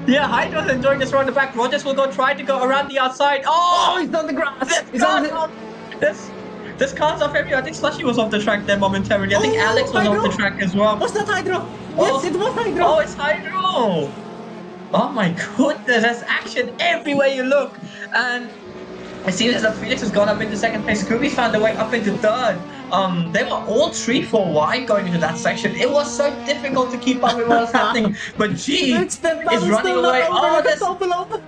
S1: Yeah, Hydro's enjoying this around the back. Rogers will go try to go around the outside.
S2: Oh,
S1: Oh,
S2: he's on the grass.
S1: this
S2: He's on
S1: car's
S2: the...
S1: off. This car's off everywhere. I think Slushy was off the track there momentarily. I think
S2: Oh,
S1: Alex was
S2: Hydro.
S1: off the track as well.
S2: Was that Hydro?
S1: Oh.
S2: Yes, it was Hydro.
S1: Oh, it's Hydro. Oh my goodness, there's action everywhere you look. And it seems as though Felix has gone up into second place. Scooby found their way up into third. They were all 3-4 wide going into that section. It was so difficult to keep up with what was happening. But G
S2: It's the
S1: is running away.
S2: Oh,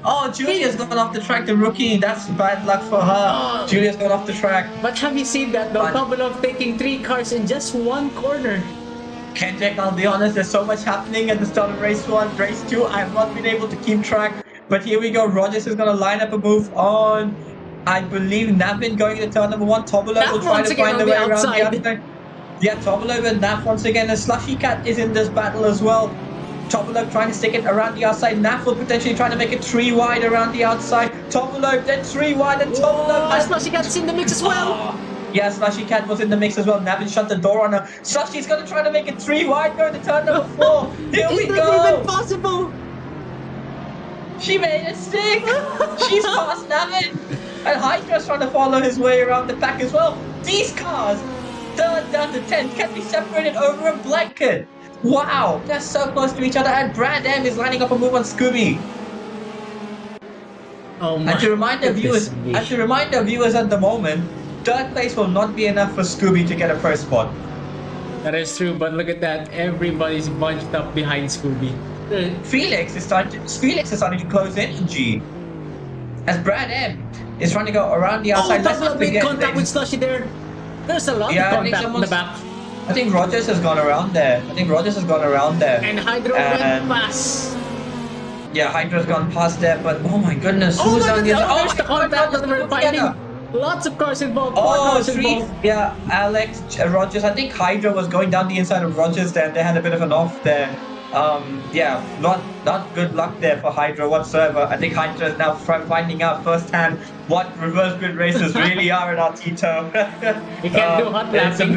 S1: Oh, Julia's gone off the track, the rookie. That's bad luck for her. Julia's gone off the track.
S2: But have you seen that though?
S1: But-
S2: Tobolov taking 3 cars in just one corner.
S1: Kendrick, I'll be honest, there's so much happening at the start of race 1, race 2. I have not been able to keep track. But here we go. Rogers is going to line up a move on, I believe, Navin going into turn number 1. Tobolov
S2: Naf
S1: will try
S2: once
S1: to
S2: again
S1: find
S2: on
S1: the way
S2: the
S1: around the
S2: outside.
S1: outside. Yeah, Tobolov and Naf once again. And Slushy Cat is in this battle as well. Tobolov trying to stick it around the outside. Naf will potentially try to make it 3 wide around the outside. Tobolov then 3 wide, and Tobolov has...
S2: Slushy Cat's in the mix as well.
S1: Oh, yeah, Slushy Cat was in the mix as well. Navin shut the door on her. Slushy's going to try to make it 3 wide going to turn number 4. Here we
S2: Is that
S1: go.
S2: even possible?
S1: She made it stick. She's past Navin. And Hydra's trying to follow his way around the pack as well. These cars, 3rd down to 10th, can be separated over a blanket. Wow, they're so close to each other. And Brand M is lining up a move on Scooby.
S2: Oh my
S1: And to remind the
S2: goodness
S1: viewers,
S2: me.
S1: at the moment, third place will not be enough for Scooby to get a first spot.
S2: That is true, but look at that. Everybody's bunched up behind Scooby.
S1: Felix is starting to close in on G. As Brad M is trying to go around the outside. Let's not
S2: Double
S1: forget
S2: contact with Slushy there. There's a lot of
S1: I think
S2: contact in the back.
S1: I think Rogers has gone around there.
S2: And Hydro went past.
S1: Yeah, Hydra's gone past there, but oh my goodness,
S2: Oh,
S1: who's
S2: look
S1: on
S2: at
S1: the
S2: that.
S1: other?
S2: There's the contact that we're finding. Lots of cars involved. Four cars involved.
S1: Yeah, Alex, Rogers. I think Hydra was going down the inside of Rogers there, and they had a bit of an off there. Yeah, not good luck there for Hydra whatsoever. I think Hydra is now finding out firsthand what reverse grid races really are in Artito.
S2: He can't do hot lapping.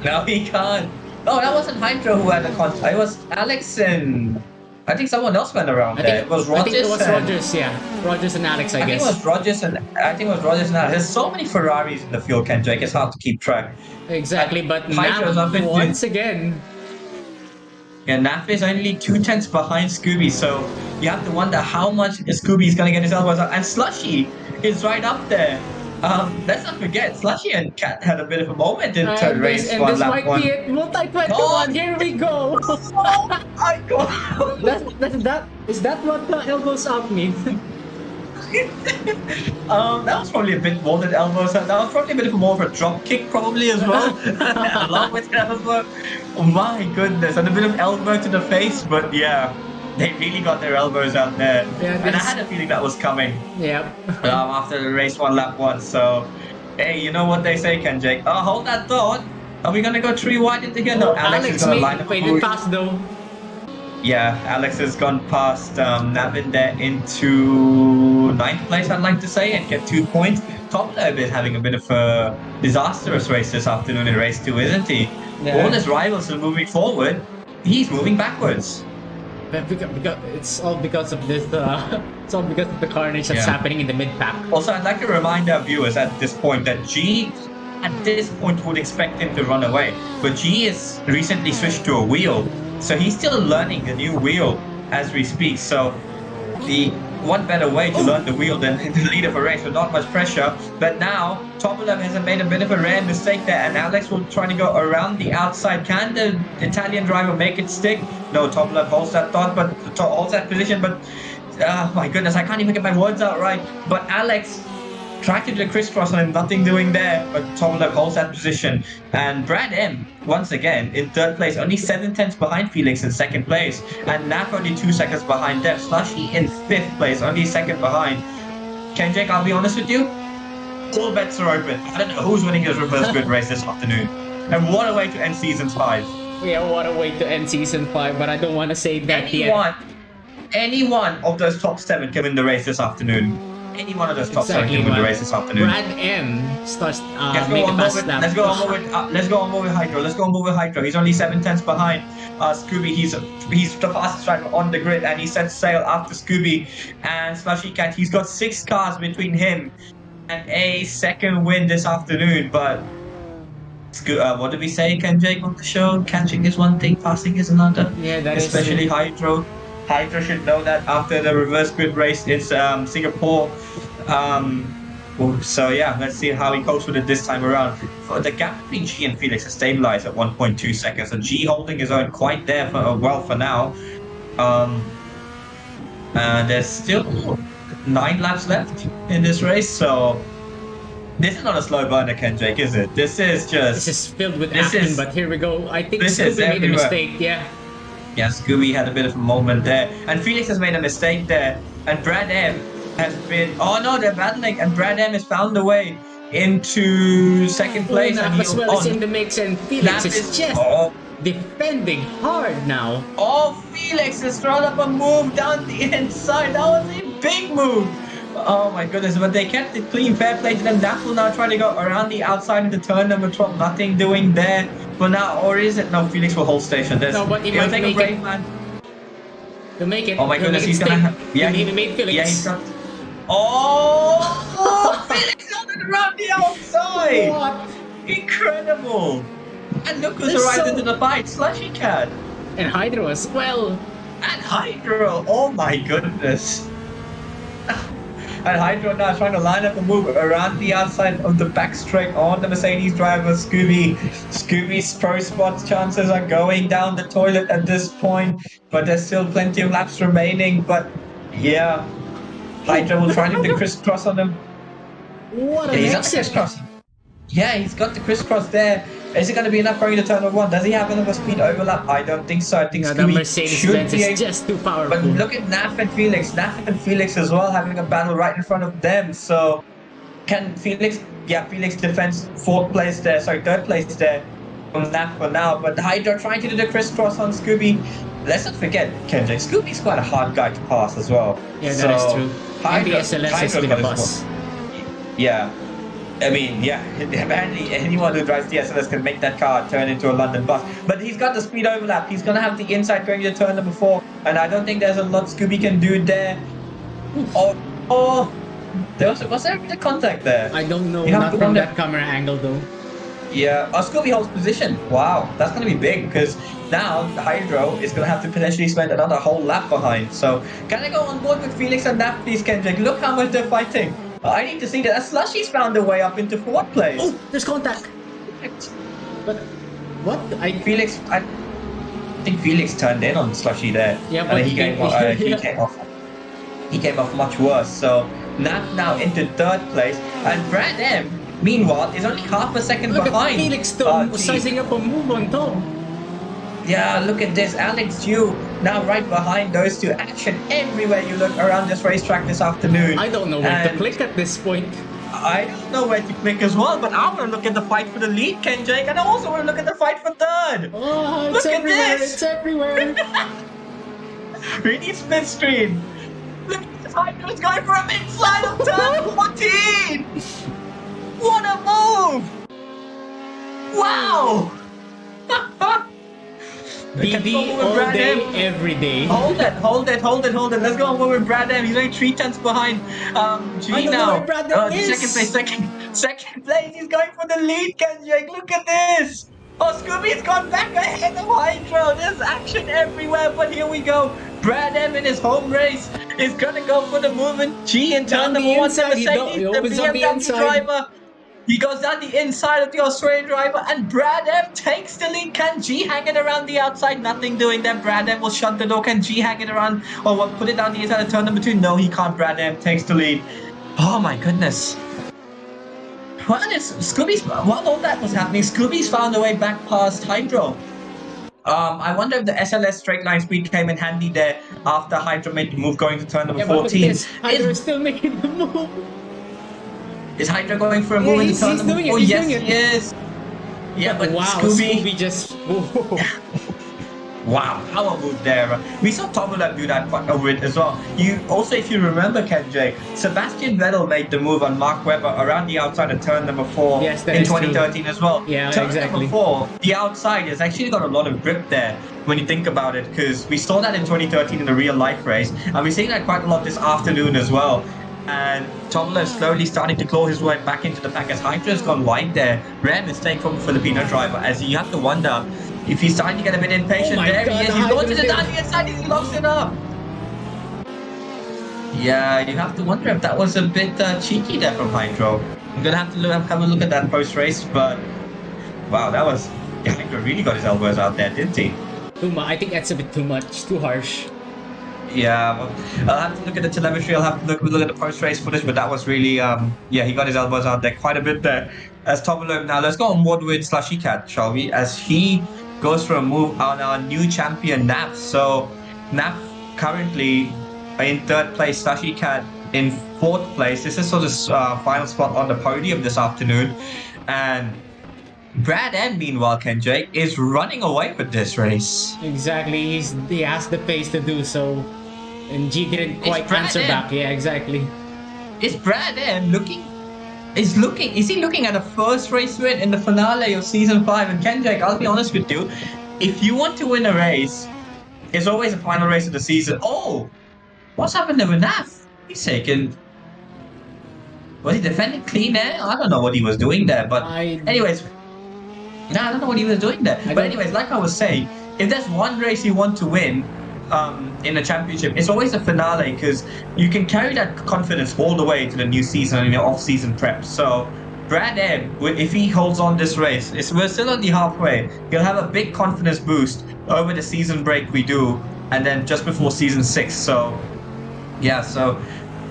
S1: No, he can't. No, that wasn't Hydra who had the contact. It was Alex and I think someone else went around there. It was Rogers.
S2: I think it was Rogers, yeah. Rogers and Alex, I guess.
S1: I think it was Rogers and Alex. There's so many Ferraris in the field, Kendrick. It's hard to keep track.
S2: Exactly, but
S1: Hydra's
S2: now
S1: up in
S2: once again.
S1: Yeah, Naf is only 2/10 behind Scooby, so you have to wonder how much Scooby is going to get his elbows up. And Slushy is right up there. Let's not forget, Slushy and Cat had a bit of a moment in third race.
S2: And this might be it. Multi-21, here we go.
S1: Oh my god!
S2: Is that what the elbows up means?
S1: That was probably a bit more than elbows. That was probably a bit more of a drop kick, probably as well, along with elbow. Oh my goodness, and a bit of elbow to the face, but yeah, they really got their elbows out there, and I had a feeling that was coming.
S2: Yep.
S1: After the race one lap one, so hey, you know what they say, Ken Jake? Hold that thought. Are we gonna go 3 wide into here? No, Alex is gonna line up.
S2: Faded past though.
S1: Yeah, Alex has gone past Navin there into 9th place, I'd like to say, and get 2 points. Top Lab is having a bit of a disastrous race this afternoon in race 2, isn't he? Yeah. All his rivals are moving forward. He's moving backwards.
S2: Because it's all because of this. It's all because of the carnage that's happening in the mid pack.
S1: Also, I'd like to remind our viewers at this point that G, at this point, would expect him to run away, but G has recently switched to a wheel. So he's still learning the new wheel as we speak. So what better way to learn the wheel than to lead of a race with not much pressure. But now Topolev has made a bit of a rare mistake there, and Alex will try to go around the outside. Can the Italian driver make it stick? No, Topolev holds that thought, but holds that position. But my goodness, I can't even get my words out right. But Alex tried to do a crisscross on him, nothing doing there, but Topolev holds that position. And Brad M, once again, in 3rd place, only 7/10 behind Felix in 2nd place, and Nap only 2 seconds behind them. Slushy in 5th place, only 2nd behind. Ken Jake, I'll be honest with you, all bets are open. I don't know who's winning this reverse grid race this afternoon. And what a way to end Season 5.
S2: Yeah, what a way to end Season 5, but I don't want to say that yet.
S1: Any one of those top 7 can win the race this afternoon. Any one of those top 7 can win the race this afternoon.
S2: Brad M starts
S1: let's go on more with Hydro. He's only 7/10 behind Scooby. He's the fastest driver on the grid, and he sets sail after Scooby and Slushy Cat. He's got 6 cars between him and a second win this afternoon. But what did we say, Ken Jake, on the show? Catching is one thing, passing is another.
S2: Yeah, that is
S1: especially Hydro. Hydra should know that after the reverse grid race in Singapore. So yeah, let's see how he copes with it this time around. The gap between G and Felix has stabilized at 1.2 seconds, and G holding his own quite there for now. There's still 9 laps left in this race, so this is not a slow burner, Ken Jake, is it? This is
S2: filled with action, but here we go. I think Scooby made a mistake, yeah.
S1: Yeah, Scooby had a bit of a moment there. And Felix has made a mistake there. And Brad M has been... Oh no, they're battling. And Brad M has found a way into 2nd place.
S2: Nap as well is in the mix, and Felix is just defending hard now.
S1: Oh, Felix has thrown up a move down the inside. That was a big move. Oh my goodness, but they kept it clean, fair play to them. Nap will now try to go around the outside into turn number 12. Nothing doing there. But now, or is it? No, Felix will hold station.
S2: No, but he might make it.
S1: Man.
S2: He'll make it.
S1: Oh my goodness, he's gonna have...
S2: Yeah, he made Felix.
S1: Yeah, he's got... Oh! Felix got it around the outside!
S2: What?
S1: Incredible! And look who's arrived into the fight, Slushy Cat.
S2: And Hydro as well.
S1: And Hydro, oh my goodness. And Hydro now trying to line up a move around the outside of the back straight on the Mercedes driver, Scooby. Scooby's pro spot chances are going down the toilet at this point, but there's still plenty of laps remaining. But yeah, Hydro will try to do the crisscross on him.
S2: What an
S1: He's on the
S2: exit!
S1: crisscross. Yeah, he's got the crisscross there. Is it going to be enough for him to turn on one? Does he have enough speed overlap? I don't think so. I think
S2: The
S1: Scooby
S2: Mercedes-Benz
S1: should be
S2: is just too powerful.
S1: But look at Naf and Felix. Naf and Felix as well having a battle right in front of them. So can Felix? Yeah, Felix defends third place there from Naf for now. But Hydra trying to do the crisscross on Scooby. Let's not forget, Kendrick. Scooby's quite a hard guy to pass as well.
S2: Yeah, that is true. And the
S1: Hydra-
S2: SLS has
S1: Hydra's
S2: been
S1: got
S2: a
S1: his
S2: bus.
S1: Yeah. I mean, yeah, apparently anyone who drives the SLS can make that car turn into a London bus. But he's got the speed overlap. He's going to have the inside going to turn number 4. And I don't think there's a lot Scooby can do there. Oh, was there a contact there?
S2: I don't know,
S1: You have
S2: not
S1: to
S2: from
S1: wonder-
S2: that camera angle though.
S1: Yeah, Scooby holds position. Wow, that's going to be big because now Hydro is going to have to potentially spend another whole lap behind. So, can I go on board with Felix and Naf, please, Kendrick? Look how much they're fighting. I need to see that. Slushy's found a way up into 4th place.
S2: Oh, there's contact. But what? I
S1: think Felix turned in on Slushy there.
S2: Yeah,
S1: And
S2: but
S1: he came off. He came off much worse. So Naf now into 3rd place, and Brad M, meanwhile, is only half a second
S2: look
S1: behind.
S2: at Felix though,
S1: G.
S2: sizing up a move on top.
S1: Yeah, look at this. Alex Yu now right behind those two. Action everywhere you look around this racetrack this afternoon.
S2: I don't know where to
S1: And
S2: click at this point.
S1: I don't know where to click as well, but I want to look at the fight for the lead, Ken Jake, and I also want to look at the fight for 3rd.
S2: Oh, it's
S1: Look at
S2: everywhere!
S1: this!
S2: It's everywhere!
S1: We need split screen. Look at this. Hydro's going for a mid-slide of turn 14. What a move! Wow!
S2: BB all day, every day.
S1: Hold it. Let's go on with Brad M. He's only 3 tenths behind G
S2: I don't know
S1: now.
S2: where Brad M is.
S1: Second place. He's going for the lead, Kendrick. Look at this. Oh, Scooby's gone back ahead of Hydro. There's action everywhere, but here we go. Brad M in his home race is gonna go for the movement. G in turn
S2: Down the
S1: number 1 to
S2: inside, he
S1: Mercedes, the
S2: opens up the
S1: BMW
S2: inside.
S1: driver. He goes down the inside of the Australian driver, and Brad M takes the lead. Can G hang it around the outside? Nothing doing there. Brad M will shut the door. Can G hang it around or what? Put it down the inside of turn number 2? No, he can't. Brad M takes the lead. Oh my goodness. While all that was happening, Scooby's found a way back past Hydro. I wonder if the SLS straight line speed came in handy there after Hydro made the move going to turn number
S2: Yeah, but look at
S1: 14.
S2: this. Hydro is still making the move.
S1: Is Hydra going for a
S2: Yeah,
S1: move in
S2: he's
S1: turn
S2: doing it,
S1: Oh,
S2: he's
S1: yes,
S2: doing it.
S1: he is. Yeah, but
S2: Wow,
S1: Scooby.
S2: Scooby just...
S1: Wow, power move there. We saw Tomolev do that over it as well. If you remember, Kenjay, Sebastian Vettel made the move on Mark Webber around the outside of turn number 4
S2: Yes, that
S1: in
S2: is true.
S1: 2013 as well.
S2: Yeah,
S1: turn
S2: exactly.
S1: number 4, the outside has actually got a lot of grip there when you think about it, because we saw that in 2013 in the real life race, and we're seeing that quite a lot this afternoon as well. And Tomolev slowly starting to claw his way back into the pack as Hydra's gone wide there. Rare mistake from Filipino driver, as you have to wonder if he's starting to get a bit impatient.
S2: Oh my
S1: There
S2: God,
S1: he is. He's going to the
S2: Hydra
S1: down the inside. He locks it up. Yeah, you have to wonder if that was a bit cheeky there from Hydro. I'm gonna have to have a look at that post race, but wow, that was Hydro really got his elbows out there, didn't he?
S2: I think that's a bit too much, too harsh.
S1: Yeah, well, I'll have to look at the telemetry. I'll have to look at the post-race footage, but that was really, he got his elbows out there quite a bit there. As Tomolev, now let's go on board with Slushy Cat, shall we? As he goes for a move on our new champion, Naf. So, Naf currently in 3rd place, Slushy Cat in 4th place. This is sort of final spot on the podium this afternoon. And Brad M, meanwhile, Kenjay, is running away with this race.
S2: Exactly, he has the pace to do so. And G didn't quite
S1: Brad
S2: answer
S1: M.
S2: back. Yeah, exactly.
S1: Is Brad M is he looking at a first race win in the finale of season 5? And Kenjay, I'll be honest with you, if you want to win a race, it's always a final race of the season. Oh, what's happened to Naf? Was he defending clean air? I don't know what he was doing there, but anyways, I don't know what he was doing there. But anyways, like I was saying, if there's one race you want to win, in a championship, it's always a finale because you can carry that confidence all the way to the new season and your off-season prep. So Brad M, if he holds on this race, we're still only halfway. He'll have a big confidence boost over the season break we do, and then just before season 6. So yeah, so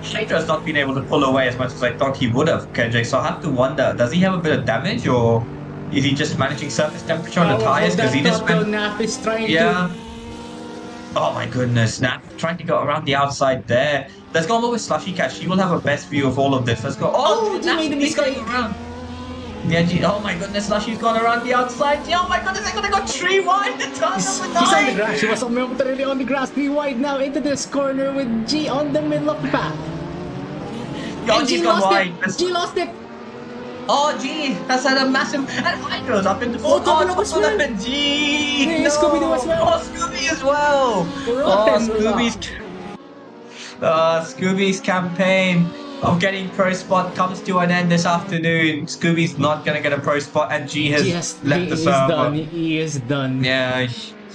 S1: Hydra's not been able to pull away as much as I thought he would have, KJ. So I have to wonder, does he have a bit of damage, or is he just managing surface temperature on the tires? Because he just went.
S2: Naf is trying
S1: Yeah.
S2: to.
S1: Oh my goodness, Nap trying to go around the outside there. Let's go over with Slushy Cat. She will have a best view of all of this. Let's go.
S2: Oh,
S1: Nap,
S2: made a
S1: he's going
S2: mistake.
S1: around. Yeah, oh my goodness, Slushy's gone around the outside. Oh my goodness, they're gonna go 3 wide. The turn
S2: He's
S1: number
S2: on the
S1: 9.
S2: grass. He was momentarily on the grass. 3 wide now into this corner with G on the middle of the path.
S1: Oh,
S2: And
S1: G's
S2: G
S1: gone
S2: lost
S1: wide.
S2: it. G lost it.
S1: Oh, G has had a massive. And Hydro's up in the
S2: Oh,
S1: fourth.
S2: Domino as well.
S1: And G.
S2: Yeah,
S1: No.
S2: Scooby-Doo as well.
S1: Oh, Scooby as well.
S2: Rotten
S1: Scooby's campaign of getting pro spot comes to an end this afternoon. Scooby's not gonna get a pro spot, and G has left the server.
S2: He is done.
S1: Yeah,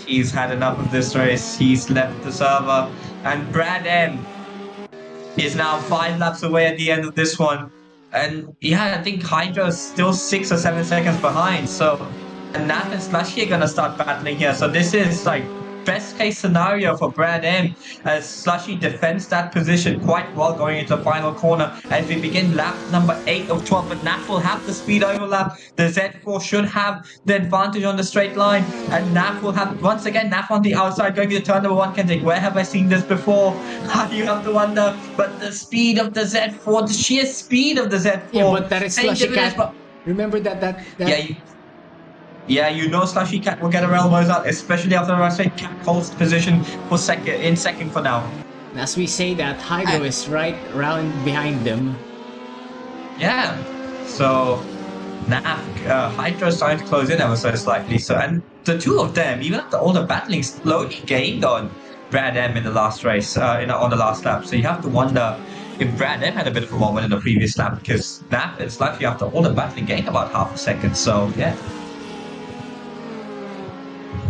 S1: he's had enough of this race. He's left the server, and Brad M is now 5 laps away at the end of this one. And yeah, I think Hydra's still 6 or 7 seconds behind. So, and Nat and Slushy are gonna start battling here. So this is like best case scenario for Brad M, as Slushy defends that position quite well going into the final corner as we begin lap number 8 of 12. But Nat will have the speed overlap. The Z4 should have the advantage on the straight line, and Nat will have once again Nat on the outside going to turn number 1. Can take, where have I seen this before? You have to wonder. But the speed of the Z4, the sheer speed of the Z4.
S2: Yeah, but that is Slushy
S1: dividends,
S2: Cat. Remember that.
S1: Yeah, you know Slushy Cat will get her elbows out, especially after I say Cat holds position for second for now.
S2: As we say that, Hydro is right around behind them.
S1: Yeah. So now Hydra's starting to close in ever so slightly. So, and the two of them, even after all the battling, slowly gained on Brad M in the last race, on the last lap. So you have to wonder if Brad M had a bit of a moment in the previous lap, because Nap is likely after all the battling gained about half a second. So yeah.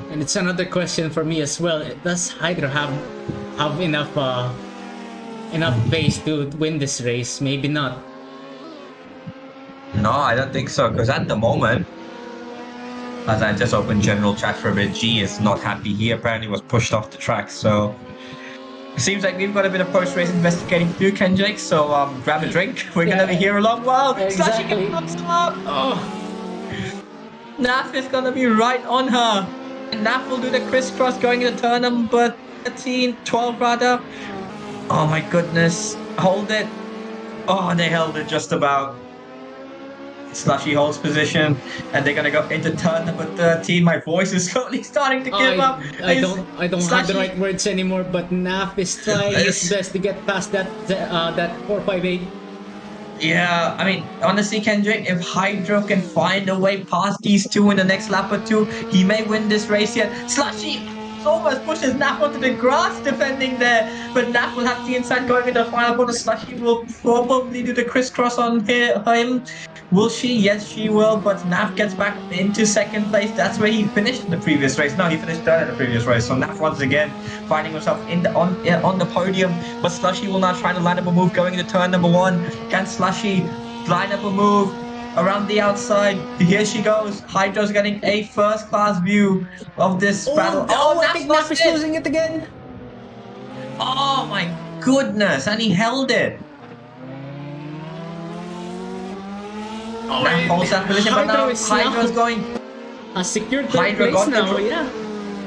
S2: And it's another question for me as well. Does Hydro have enough pace to win this race? Maybe not.
S1: No, I don't think so, because at the moment, as I just opened general chat for a bit, G is not happy. He apparently was pushed off the track, so it seems like we've got a bit of post-race investigating to do, Ken Jake, so grab a drink. We're going to be here a long while.
S2: Exactly.
S1: Oh. Naf is going to be right on her. And Naf will do the crisscross going into turn number 12 rather. Oh my goodness. Hold it. Oh, they held it just about. Slushy holds position, and they're gonna go into turn number 13. My voice is slowly starting to give up.
S2: I don't have the right words anymore, but Naf is trying his best to get past that 458.
S1: Yeah, I mean, honestly, Kendrick, if Hydro can find a way past these two in the next lap or two, he may win this race yet. Slushy almost pushes Nap onto the grass defending there, but Nap will have the inside going into the final corner. Slushy will probably do the crisscross on him. Will she? Yes, she will, but Nap gets back into second place. That's where he finished in the previous race. No, he finished third in the previous race. So Nap once again finding himself on the podium, but Slushy will now try to line up a move going into turn number 1. Can Slushy line up a move around the outside? Here she goes. Hydro's getting a first-class view of this battle.
S2: I think Nap is losing it again.
S1: Oh my goodness, and he held it. Nap holds that position, but now Hydro's going.
S2: Secured third place now,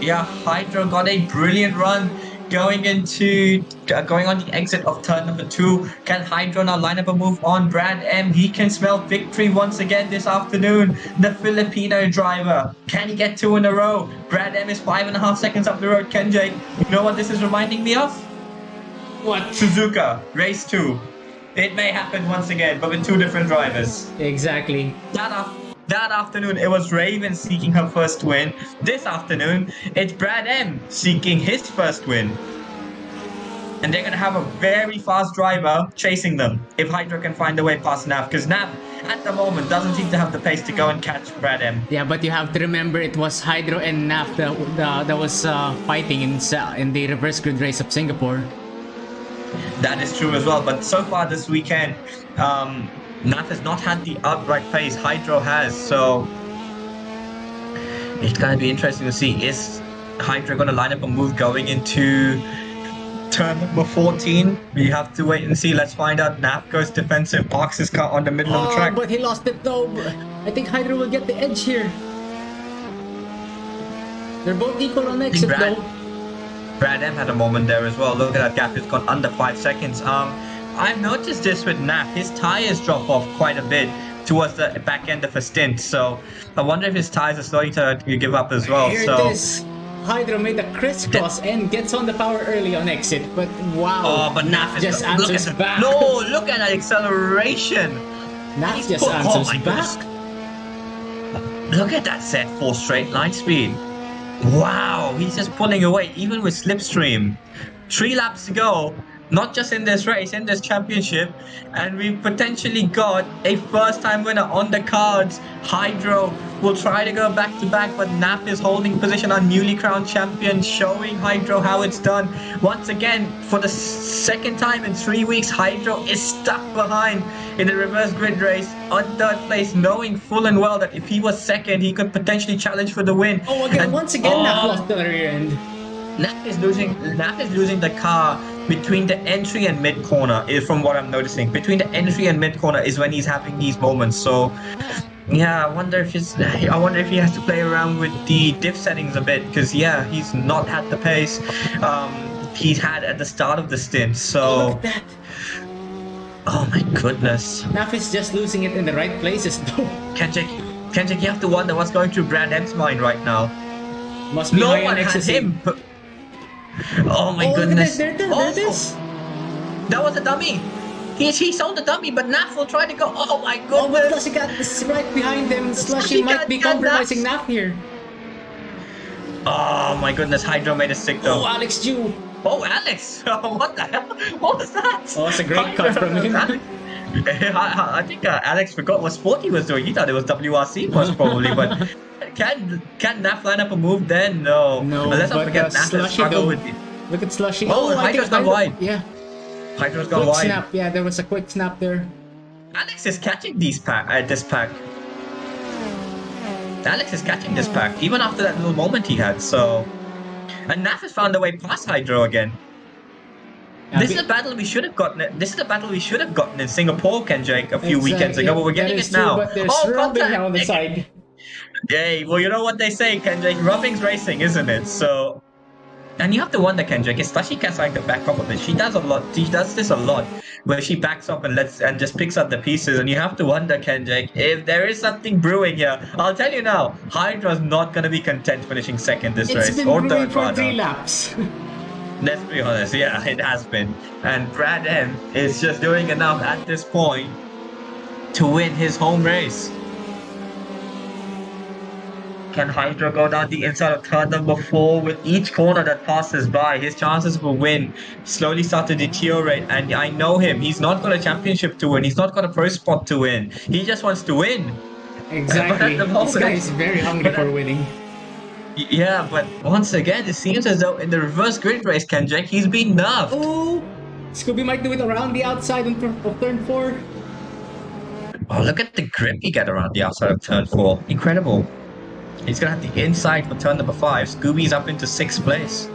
S1: Yeah, Hydro got a brilliant run going on the exit of turn number 2. Can Hydro now line up a move on Brad M? He can smell victory once again this afternoon. The Filipino driver. Can he get 2 in a row? Brad M is 5.5 seconds up the road. Kenjay, you know what this is reminding me of?
S2: What?
S1: Suzuka, race 2. It may happen once again, but with 2 different drivers.
S2: Exactly.
S1: That afternoon, it was Raven seeking her first win. This afternoon, it's Brad M seeking his first win. and they're going to have a very fast driver chasing them if Hydro can find a way past Nav, because Nav at the moment doesn't seem to have the pace to go and catch Brad M.
S2: Yeah, but you have to remember it was Hydro and Naf that was fighting in the reverse grid race of Singapore.
S1: That is true as well, but so far this weekend, Naf has not had the outright pace Hydro has, so it's going to be interesting to see. Is Hydro going to line up a move going into turn number 14? We have to wait and see. Let's find out. Naf goes defensive, parks his car on the middle of the track.
S2: But he lost it though. I think Hydro will get the edge here. They're both equal on exit though.
S1: Brad M had a moment there as well. Look at that gap, it's gone under 5 seconds. I've noticed this with Naf. His tires drop off quite a bit towards the back end of a stint, so I wonder if his tires are starting to give up as well.
S2: Here it is. Hydro made a crisscross and gets on the power early on exit, but wow.
S1: Oh, but Naf
S2: just answers back.
S1: No, look at that acceleration.
S2: Naf just answers back.
S1: Look at that set 4 straight line speed. Wow, he's just pulling away even with slipstream. 3 laps to go. Not just in this race, in this championship, and we've potentially got a first-time winner on the cards. Hydro will try to go back-to-back, but Naf is holding position on newly crowned champion, showing Hydro how it's done. Once again, for the second time in 3 weeks, Hydro is stuck behind in the reverse grid race on 3rd place, knowing full and well that if he was second, he could potentially challenge for the win.
S2: Oh, again, once again, Naf lost the rear end.
S1: Naf is losing the car between the entry and mid corner, is from what I'm noticing. Between the entry and mid corner is when he's having these moments. So yeah, I wonder if he has to play around with the diff settings a bit, because yeah, he's not had the pace he's had at the start of the stint. So
S2: look at that.
S1: Oh my goodness.
S2: Naf is just losing it in the right places though.
S1: Kenjik, you have to wonder what's going through Brad M's mind right now.
S2: Must be
S1: no
S2: high
S1: one
S2: on
S1: had
S2: ecstasy.
S1: him. Oh my goodness.
S2: There it is.
S1: That was a dummy. He sold the dummy, but Naf will try to go. Oh my goodness.
S2: Oh, but Slushy Cat is right behind them. Slushy might be compromising Naf here.
S1: Oh my goodness, Hydro made a sick though.
S2: Oh, Alex Ju.
S1: Oh, Alex. What the hell? What was that?
S2: Oh, that's a great cut from him.
S1: I think Alex forgot what sport he was doing. He thought it was WRC most probably, but can Naf line up a move then? No. Let's not forget Naf has struggled with it.
S2: Look at Slushy.
S1: Oh, Hydro's gone wide.
S2: Yeah.
S1: Hydro's gone
S2: quick
S1: wide.
S2: Snap. Yeah, there was a quick snap there.
S1: Alex is catching this pack. Alex is catching this pack, even after that little moment he had. So, and Naf has found a way past Hydro again. This is a battle we should have gotten. This is a battle we should have gotten in Singapore, Kenjake, a few weekends ago, but we're getting it now.
S2: But there's rubbing on the side.
S1: Yay! Well, you know what they say, Kenjake. Rubbing's racing, isn't it? So, and you have to wonder, Kenjake, is Slushy Cat trying to back up a bit? She does a lot. She does this a lot, where she backs up and just picks up the pieces. And you have to wonder, Kenjake, if there is something brewing here. I'll tell you now, Hydra's not going to be content finishing second this race.
S2: It's been brewing for 3 laps.
S1: Let's be honest, yeah, it has been. And Brad M is just doing enough at this point to win his home race. Can Hydro go down the inside of turn number 4 with each corner that passes by? His chances of a win slowly start to deteriorate, and I know him. He's not got a championship to win. He's not got a pro spot to win. He just wants to win.
S2: Exactly. This guy is very hungry for winning.
S1: Yeah, but once again, it seems as though in the reverse grid race, Kenjake, he's been nerfed.
S2: Oh, Scooby might do it around the outside of turn 4.
S1: Oh, look at the grip he got around the outside of turn 4. Incredible. He's going to have the inside for turn number 5. Scooby's up into 6th place.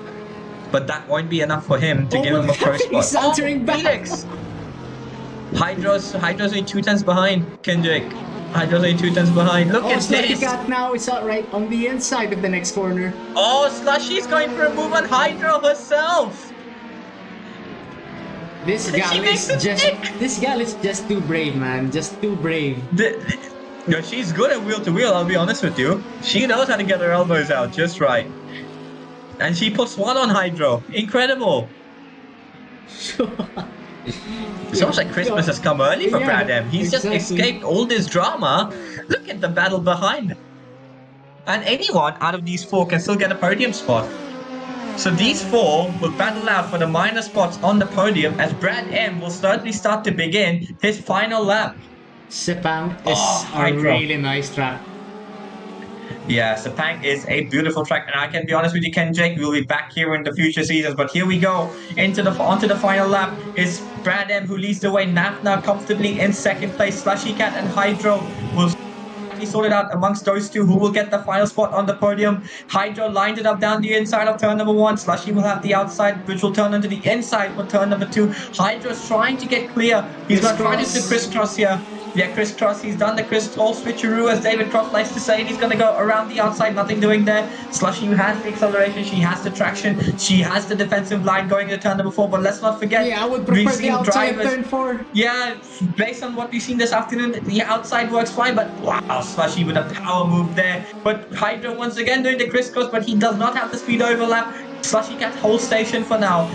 S1: But that won't be enough for him to give him a pro spot.
S2: He's answering back.
S1: Felix! Hydro's only 2 tenths behind, Kenjake. Hydro's only 2 tenths behind. Look at this!
S2: Cat now is right on the inside of the next corner.
S1: Oh, Slushy's going for a move on Hydro herself!
S2: This gal is just too brave, man. Just too brave.
S1: No, she's good at wheel to wheel, I'll be honest with you. She knows how to get her elbows out just right. And she puts 1 on Hydro. Incredible. It's almost like Christmas has come early for Brad M. He's just escaped all this drama. Look at the battle behind. And anyone out of these 4 can still get a podium spot. So these four will battle out for the minor spots on the podium as Brad M will certainly start to begin his final lap.
S2: Sepang is
S1: Oh,
S2: a
S1: hydro.
S2: really nice track.
S1: Yeah, Sepang is a beautiful track, and I can be honest with you, Ken Jake, we'll be back here in the future seasons. But here we go onto the final lap. Is Brad M who leads the way. Nafna comfortably in second place. Slushy Cat and Hydro will sorted out amongst those two who will get the final spot on the podium. Hydro lined it up down the inside of turn number 1. Slushy will have the outside, which will turn into the inside for turn number 2. Hydro's trying to get clear. He's going to try to do crisscross here. Yeah, crisscross. He's done the crisscross switcheroo, as David Croft likes to say. He's going to go around the outside, nothing doing there. Slushy has the acceleration, she has the traction, she has the defensive line going into turn number 4. But let's not forget,
S2: Yeah, I would prefer the outside turn 4.
S1: Yeah, based on what we've seen this afternoon, the outside works fine. But wow, Slushy with a power move there. But Hydro once again doing the crisscross, but he does not have the speed overlap. Slushy Cat hold station for now.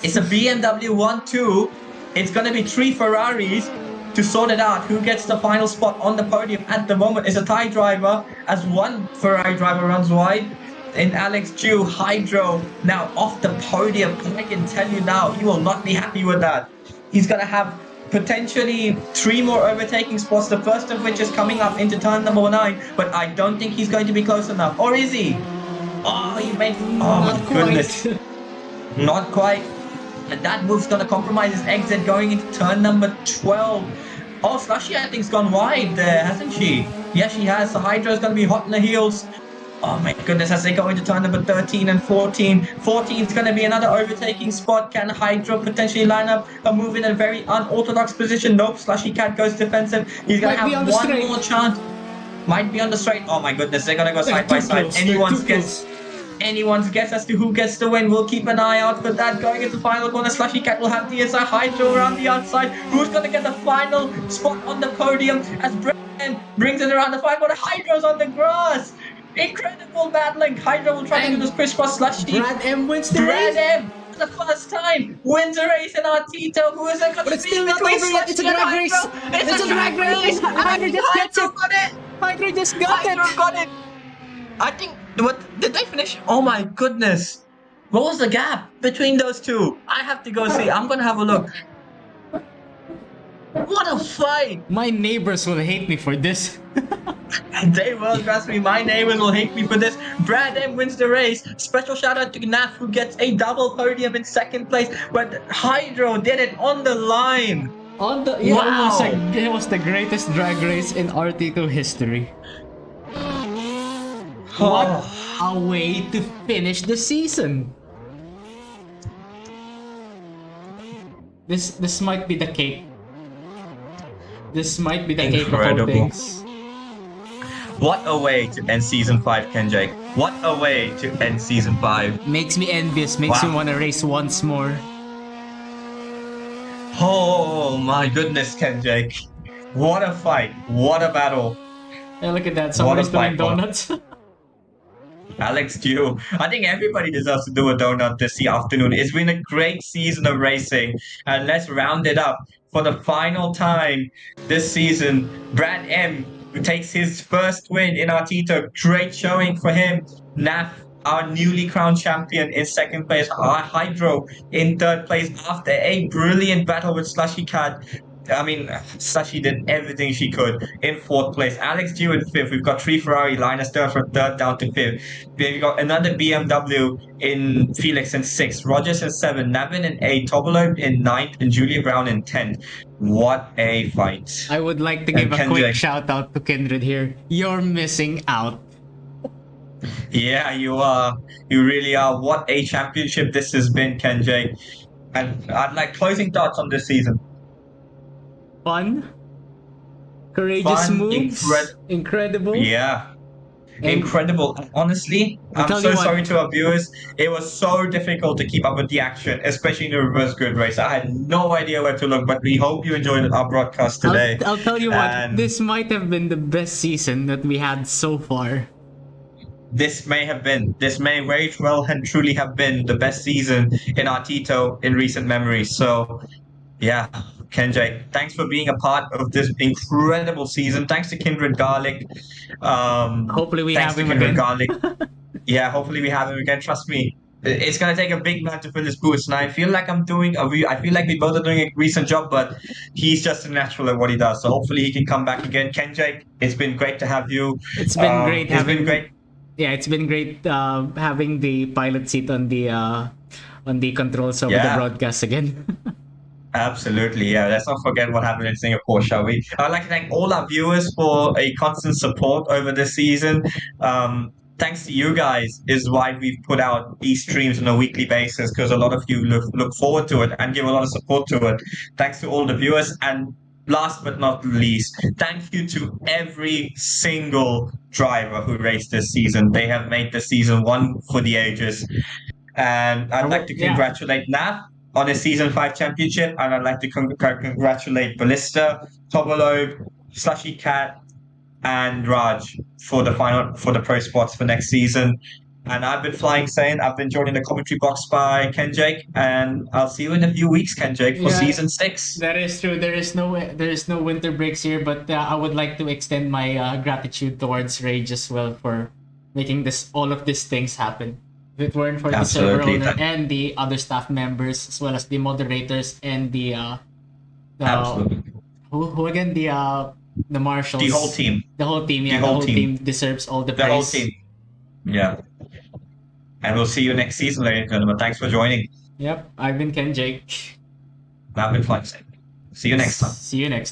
S1: It's a BMW 1-2. It's going to be 3 Ferraris to sort it out. Who gets the final spot on the podium at the moment is a Thai driver, as one Ferrari driver runs wide. In Alex Dew, Hydro now off the podium. I can tell you now, he will not be happy with that. He's going to have potentially 3 more overtaking spots, the first of which is coming up into turn number 9, but I don't think he's going to be close enough. Or is he? Oh, he made... Oh, my goodness. Not quite. And that move's going to compromise his exit going into turn number 12. Oh, Slushy, I think, has gone wide there, hasn't she? Yeah, she has. So Hydro's going to be hot in the heels. Oh my goodness, as they go into turn number 13 and 14. 14 is going to be another overtaking spot. Can Hydro potentially line up a move in a very unorthodox position? Nope, Slushy Cat goes defensive. He's going to have one more chance. Might be on the straight. Oh my goodness, they're going to go side by side. Anyone's guess as to who gets the win. We'll keep an eye out for that. Going into the final corner, Slushy Cat will have the inside, Hydro around the outside. Who's going to get the final spot on the podium as Brian brings it around the final corner? Hydro's on the grass. Incredible battling. Hydro will try to do this crisscross. Slushy.
S2: Brad M wins the race.
S1: Brad M, for the first time, wins a race in Artito. Who is it going to be?
S2: It's still not over yet. It's a drag race. It's a drag race. Hydro just gets it. Hydro just got it.
S1: Hydro got it. I think... What did they finish? Oh my goodness. What was the gap between those two? I have to go see. I'm going to have a look. What a fight.
S2: My neighbors will hate me for this.
S1: They will, trust me. My neighbors will hate me for this. Brad M wins the race. Special shout out to Naf, who gets a double podium in second place. But Hydro did it on the line.
S2: Wow. It was the greatest drag race in Artito history. What a way to finish the season! This might be the cake. This might be the cake of all things.
S1: What a way to end season 5, Ken Jake. What a way to end season 5.
S2: Makes me envious. Makes me want to race once more.
S1: Oh my goodness, Ken Jake. What a fight. What a battle.
S2: Hey, look at that. Somebody's doing donuts.
S1: Alex Dew. I think everybody deserves to do a donut this afternoon. It's been a great season of racing. And let's round it up. For the final time this season, Brad M takes his first win in Artito. Great showing for him. Naf, our newly crowned champion, in second place. Hydro in third place after a brilliant battle with Slushy Cat. I mean, Slushy did everything she could in fourth place. Alex Dew in fifth. We've got 3 Ferrari. Linus Stern from third down to fifth. We've got another BMW in Felix in sixth. Rogers in seventh. Navin in eighth. Tobolo in ninth. And Julia Brown in 10th. What a fight.
S2: I would like to give a quick shout out to Kindred here. You're missing out.
S1: Yeah, you are. You really are. What a championship this has been, Ken J. And I'd like closing thoughts on this season.
S2: Fun, courageous moves, incredible.
S1: Yeah, incredible. Honestly, I'm so sorry to our viewers. It was so difficult to keep up with the action, especially in the reverse grid race. I had no idea where to look, but we hope you enjoyed our broadcast today.
S2: I'll tell you what, this might have been the best season that we had so far.
S1: This may very well and truly have been the best season in Artito in recent memory. So, yeah. Kenjay, thanks for being a part of this incredible season. Thanks to Kindred Garlic.
S2: Hopefully we have him again.
S1: Garlic. Yeah, hopefully we have him again. Trust me, it's gonna take a big man to fill this boost, and I feel like I feel like we both are doing a recent job, but he's just a natural at what he does. So hopefully he can come back again. Kenjake, it's been great to have you.
S2: It's been great
S1: It's
S2: having.
S1: been great.
S2: Yeah, it's been great having the pilot seat on the controls over the
S1: Yeah.
S2: broadcast again.
S1: Absolutely, yeah. Let's not forget what happened in Singapore, shall we? I'd like to thank all our viewers for a constant support over this season. Thanks to you guys is why we've put out these streams on a weekly basis, because a lot of you look forward to it and give a lot of support to it. Thanks to all the viewers, and last but not least, thank you to every single driver who raced this season. They have made the season one for the ages. And I'd like to
S2: Yeah.
S1: congratulate Nav on his Season 5 championship, and I'd like to congratulate Ballista, Tobolo, Slushy Cat, and Raj for the pro spots for next season. And I've been flying sane. I've been joined in the commentary box by Kenjake, and I'll see you in a few weeks, Kenjake, for
S2: Yeah.
S1: Season 6.
S2: That is true. There is no winter breaks here, but I would like to extend my gratitude towards Rage as well for making all of these things happen. If it weren't for the server
S1: Absolutely.
S2: owner and the other staff members, as well as the moderators and the
S1: Absolutely.
S2: who again, the marshals,
S1: The whole team.
S2: the whole team, yeah, the whole team deserves all the
S1: The
S2: praise.
S1: whole team. Yeah. And we'll see you next season, ladies and gentlemen. Thanks for joining.
S2: Yep, I've been Ken Jake.
S1: I've been flying sane. See you next time.
S2: See you next